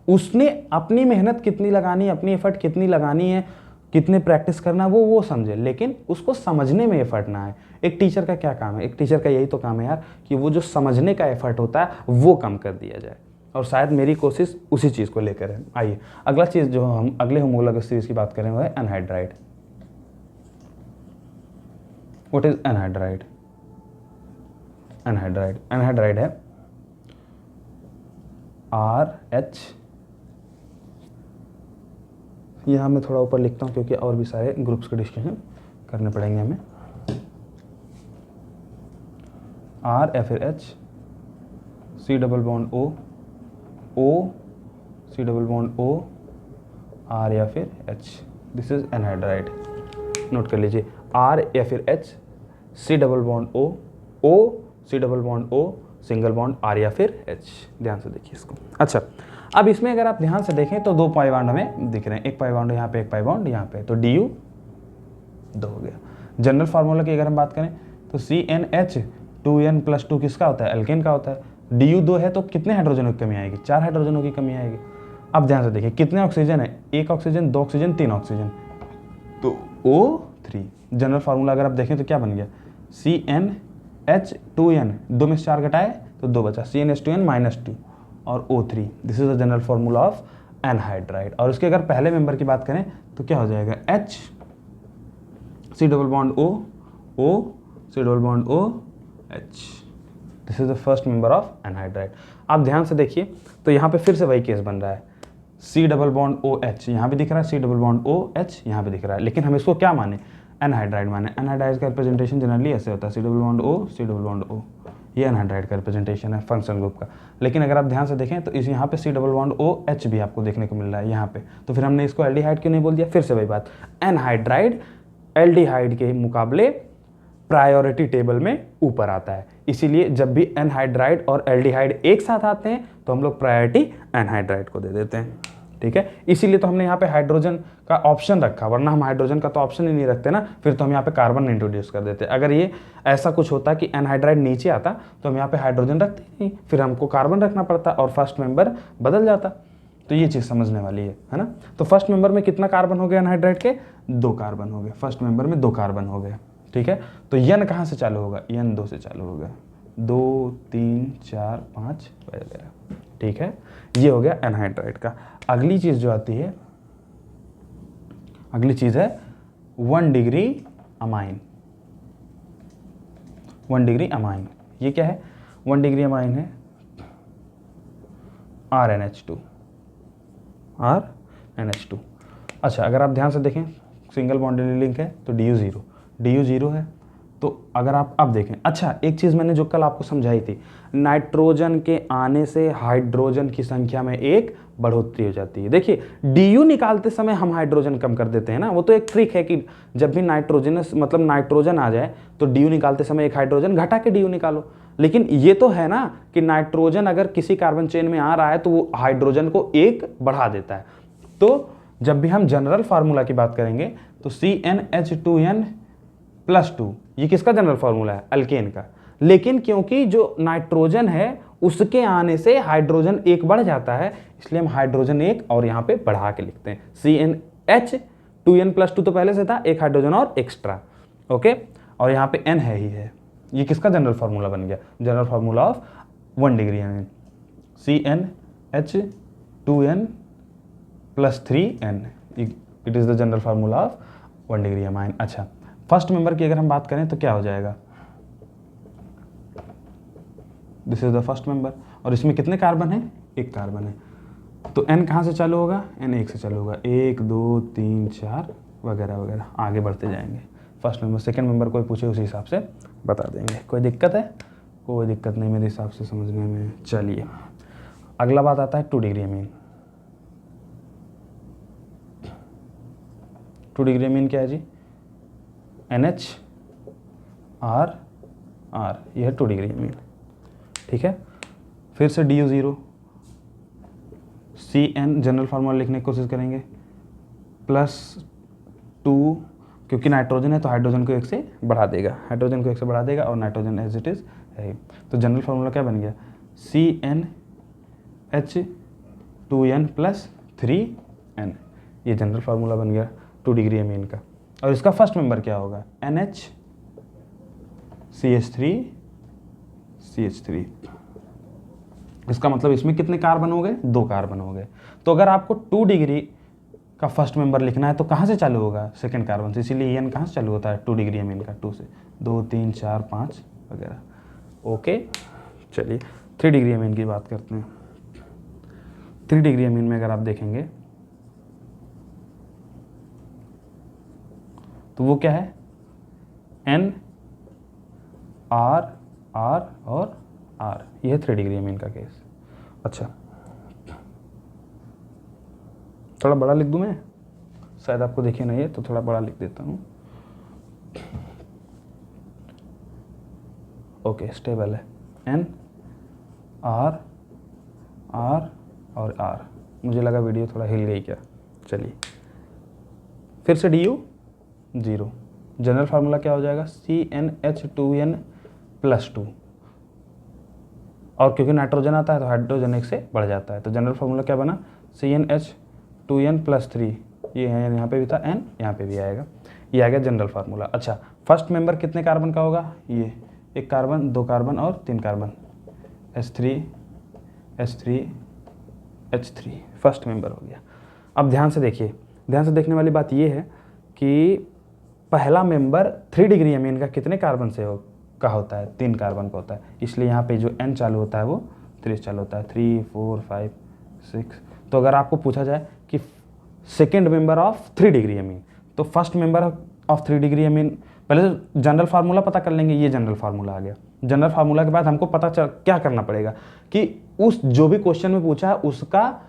उसने अपनी मेहनत कितनी लगानी है, अपनी एफर्ट कितनी लगानी है, कितने प्रैक्टिस करना है वो समझे, लेकिन उसको समझने में एफर्ट ना आए। एक टीचर का क्या काम है, एक टीचर का यही तो काम है यार कि वो जो समझने का एफर्ट होता है वो कम कर दिया जाए, और शायद मेरी कोशिश उसी चीज़ को लेकर है। आइए अगला चीज़ जो हम अगले होमोलॉगस सीरीज की बात करें वो है anhydride. What is anhydride? Anhydride है आर एच, यहाँ मैं थोड़ा ऊपर लिखता हूँ क्योंकि और भी सारे ग्रुप्स के डिस्कशन करने पड़ेंगे हमें। आर या फिर H, C double bond O C double bond O R या फिर H, this is anhydride. Note कर लीजिए, आर या फिर H, C double bond O C double bond O, single bond R या फिर एच। ध्यान से देखिए इसको। अच्छा, अब इसमें अगर आप ध्यान से देखें तो दो पाई बॉन्ड हमें दिख रहे हैं, एक पाई बॉन्ड यहाँ पे, एक पाई बॉन्ड यहाँ पे, तो डी यू दो हो गया। जनरल फार्मूला की अगर हम बात करें तो सी एन एच 2n + 2 किसका होता है, एल्केन का होता है। डी यू 2 है तो कितने हाइड्रोजनों की कमी आएगी, 4 हाइड्रोजनों की कमी आएगी। अब ध्यान से देखिए कितने ऑक्सीजन है, 1 ऑक्सीजन, 2 ऑक्सीजन, 3 ऑक्सीजन, तो O3। जनरल फार्मूला अगर आप देखें तो क्या बन गया, CnH2n, 2 में से 4 घटाए तो 2 बचा, CnH2n -2 और O3। This is the general formula of anhydride. और उसके अगर पहले मेंबर की बात करें तो क्या हो जाएगा, H C double bond O C double bond O H। This is the first member of anhydride. आप ध्यान से देखिए तो यहाँ पे फिर से वही केस बन रहा है, C डबल बॉन्ड OH यहाँ भी दिख रहा है, C डबल बॉन्ड OH यहाँ पे दिख रहा है, लेकिन हम इसको क्या माने, एनहाइड्राइड माने। एनहाइड्राइड का रिप्रेजेंटेशन जनरली ऐसे होता है, C double bond O C double bond O, ये एनहाइड्राइड का रिप्रेजेंटेशन है फंक्शनल ग्रुप का। लेकिन अगर आप ध्यान से देखें तो इस यहाँ पे C डबल बॉन्ड OH भी आपको देखने को मिल रहा है यहाँ पे, तो फिर हमने इसको एल्डिहाइड क्यों नहीं बोल दिया। फिर से वही बात, एनहाइड्राइड एल्डिहाइड के मुकाबले प्रायोरिटी टेबल में ऊपर आता है, इसीलिए जब भी एनहाइड्राइड और एल्डिहाइड एक साथ आते हैं तो हम लोग प्रायोरिटी एनहाइड्राइड को दे देते हैं, ठीक है। इसीलिए तो हमने यहाँ पे हाइड्रोजन का ऑप्शन रखा, वरना हम हाइड्रोजन का तो ऑप्शन ही नहीं रखते ना, फिर तो हम यहाँ पे कार्बन इंट्रोड्यूस कर देते। अगर ये ऐसा कुछ होता कि एनहाइड्राइड नीचे आता तो हम यहाँ पे हाइड्रोजन रखते ही नहीं, फिर हमको कार्बन रखना पड़ता और फर्स्ट मेंबर बदल जाता। तो ये चीज़ समझने वाली है ना। तो फर्स्ट मेंबर में कितना कार्बन हो गया एनहाइड्राइड के, 2 कार्बन हो गए, फर्स्ट मेंबर में 2 कार्बन हो गए, ठीक है। तो n कहाँ से चालू होगा, n 2 से चालू होगा, 2 3 4 5 वगैरह, ठीक है। ये हो गया एनहाइड्राइड का। अगली चीज़ जो आती है, अगली चीज़ है 1 डिग्री अमाइन। 1 डिग्री अमाइन ये क्या है, 1 डिग्री अमाइन है RnH2। अच्छा, अगर आप ध्यान से देखें सिंगल बॉन्ड लिंक है तो DU0 है, तो अगर आप अब देखें, अच्छा एक चीज़ मैंने जो कल आपको समझाई थी, नाइट्रोजन के आने से हाइड्रोजन की संख्या में एक बढ़ोतरी हो जाती है। देखिए डीयू निकालते समय हम हाइड्रोजन कम कर देते हैं ना, वो तो एक ट्रिक है कि जब भी नाइट्रोजनस मतलब नाइट्रोजन आ जाए तो डीयू निकालते समय एक हाइड्रोजन घटा के डीयू निकालो। लेकिन ये तो है ना कि नाइट्रोजन अगर किसी कार्बन चेन में आ रहा है तो वो हाइड्रोजन को एक बढ़ा देता है। तो जब भी हम जनरल फार्मूला की बात करेंगे तो CnH2n+2 ये किसका जनरल फार्मूला है? अल्केन का। लेकिन क्योंकि जो नाइट्रोजन है उसके आने से हाइड्रोजन एक बढ़ जाता है, इसलिए हम हाइड्रोजन एक और यहाँ पे बढ़ा के लिखते हैं। CnH2n+2 तो पहले से था, एक हाइड्रोजन और एक्स्ट्रा, ओके, और यहाँ पे n है ही है। ये किसका जनरल फार्मूला बन गया? General formula of 1 degree amine, CnH2n+3n, it is the general formula of 1 degree amine. अच्छा, फर्स्ट मेंबर की अगर हम बात करें तो क्या हो जाएगा? This is the first member, और इसमें कितने कार्बन है? एक कार्बन है। तो n कहाँ से चालू होगा? n 1 से चालू होगा, 1 2 3 4 वगैरह वगैरह आगे बढ़ते जाएंगे। फर्स्ट मेंबर, सेकंड मेंबर कोई पूछे उसी हिसाब से बता देंगे। कोई दिक्कत है? कोई दिक्कत नहीं मेरे हिसाब से समझने में। चलिए अगला बात आता है 2 डिग्री अमीन। 2 डिग्री अमीन क्या है जी? NHRR, यह है 2 डिग्री अमीन, ठीक है। फिर से DU0, CN जनरल फार्मूला लिखने की कोशिश करेंगे, +2, क्योंकि नाइट्रोजन है तो हाइड्रोजन को 1 से बढ़ा देगा, हाइड्रोजन को 1 से बढ़ा देगा, और नाइट्रोजन एज इट इज़ है। तो जनरल फार्मूला क्या बन गया? CnH2n+3n, ये जनरल फार्मूला बन गया 2 डिग्री अमीन का। और इसका फर्स्ट मेंबर क्या होगा? NHCH3CH3। इसका मतलब इसमें कितने कार्बन हो गए? 2 कार्बन हो गए। तो अगर आपको 2 डिग्री का फर्स्ट मेंबर लिखना है तो कहाँ से चालू होगा? सेकंड कार्बन से, इसीलिए n कहाँ से चालू होता है? 2 डिग्री अमीन का, 2 से, 2 3 4 5 वगैरह, ओके। चलिए 3 डिग्री अमीन की बात करते हैं। 3 डिग्री अमीन में अगर आप देखेंगे तो वो क्या है? N R R और R, ये है 3 डिग्री अमीन का केस। अच्छा, थोड़ा बड़ा लिख दूं मैं, शायद आपको दिखे नहीं है तो थोड़ा बड़ा लिख देता हूँ। ओके, स्टेबल है, N R R और R। मुझे लगा वीडियो थोड़ा हिल गई क्या। चलिए फिर से DU0, जनरल फार्मूला क्या हो जाएगा? CnH2n+2, और क्योंकि नाइट्रोजन आता है तो हाइड्रोजन 1 से बढ़ जाता है, तो जनरल फार्मूला क्या बना? CnH2n+3, ये है, यहाँ पे भी था n, यहाँ पे भी आएगा, ये आ गया जनरल फार्मूला। अच्छा, फर्स्ट मेंबर कितने कार्बन का होगा? ये 1 कार्बन, 2 कार्बन और 3 carbon, H3 H3 H3, first member हो गया। अब ध्यान से देखिए, ध्यान से देखने वाली बात ये है कि पहला मेंबर 3 डिग्री अमीन का कितने कार्बन से का होता है? 3 कार्बन का होता है, इसलिए यहाँ पे जो n चालू होता है वो 3 से चालू होता है, 3 4 5 6। तो अगर आपको पूछा जाए कि second member of 3 degree amine, तो first member of 3 degree amine, पहले तो जनरल फार्मूला पता कर लेंगे। ये जनरल फार्मूला आ गया। जनरल फार्मूला के बाद हमको पता चल क्या करना पड़ेगा कि उस जो भी क्वेश्चन में पूछा है उसका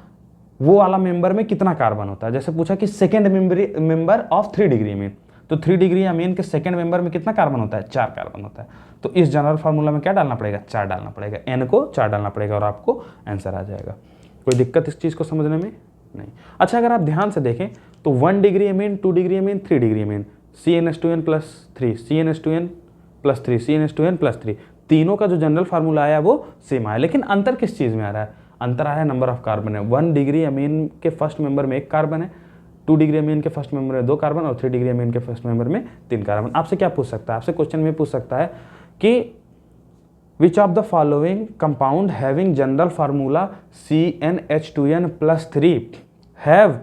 वो वाला मेंबर में कितना कार्बन होता है। जैसे पूछा कि second member of 3 degree amine, तो 3 डिग्री अमीन के सेकेंड मेंबर में कितना कार्बन होता है? 4 कार्बन होता है। तो इस जनरल फार्मूला में क्या डालना पड़ेगा? 4 डालना पड़ेगा, n को 4 डालना पड़ेगा और आपको आंसर आ जाएगा। कोई दिक्कत इस चीज़ को समझने में नहीं। अच्छा, अगर आप ध्यान से देखें तो 1 degree amine, 2 degree amine, 3 degree अमीन, CnH2n+3, CnH2n+3, CnH2n+3, तीनों का जो जनरल फार्मूला आया वो सेम आया, लेकिन अंतर किस चीज़ में आ रहा है? अंतर आया नंबर ऑफ कार्बन है। 1 डिग्री अमीन के फर्स्ट मेंबर में 1 कार्बन है, 2 डिग्री अमीन के फर्स्ट मेंबर में 2 कार्बन, और 3 डिग्री अमीन के फर्स्ट मेंबर में 3 कार्बन। आपसे क्या पूछ सकता है? आपसे क्वेश्चन में पूछ सकता है कि which of the following compound having general formula CnH2n+3 have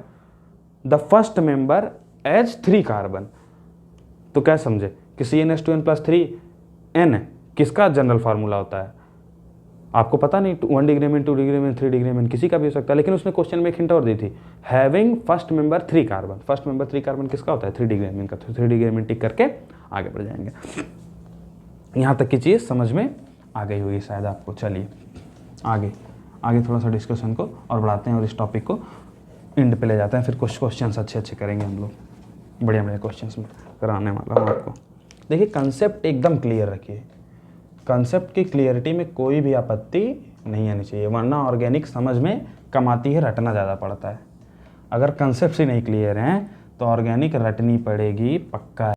the first member as 3 carbon. तो क्या समझे कि CnH2n+3 n किसका जनरल फार्मूला होता है? आपको पता नहीं, 1 degree amine, 2 degree amine, 3 degree अमीन, किसी का भी हो सकता है, लेकिन उसने क्वेश्चन में एक हिंट और दी थी, having first member 3 carbon. First member 3 carbon किसका होता है? 3 डिग्री अमीन का। तो 3 डिग्री अमीन टिक करके आगे बढ़ जाएंगे। यहाँ तक की चीज़ समझ में आ गई होगी शायद आपको। चलिए आगे आगे थोड़ा सा डिस्कशन को और बढ़ाते हैं और इस टॉपिक को एंड पे ले जाते हैं। फिर कुछ क्वेश्चंस अच्छे अच्छे करेंगे हम लोग, बढ़िया बढ़िया क्वेश्चंस कराने वाला हूँ आपको। देखिए कंसेप्ट एकदम क्लियर रखिए, कंसेप्ट की क्लियरिटी में कोई भी आपत्ति नहीं आनी चाहिए, वरना ऑर्गेनिक समझ में कम आती है, रटना ज़्यादा पड़ता है। अगर कंसेप्ट ही नहीं क्लियर हैं तो ऑर्गेनिक रटनी पड़ेगी, पक्का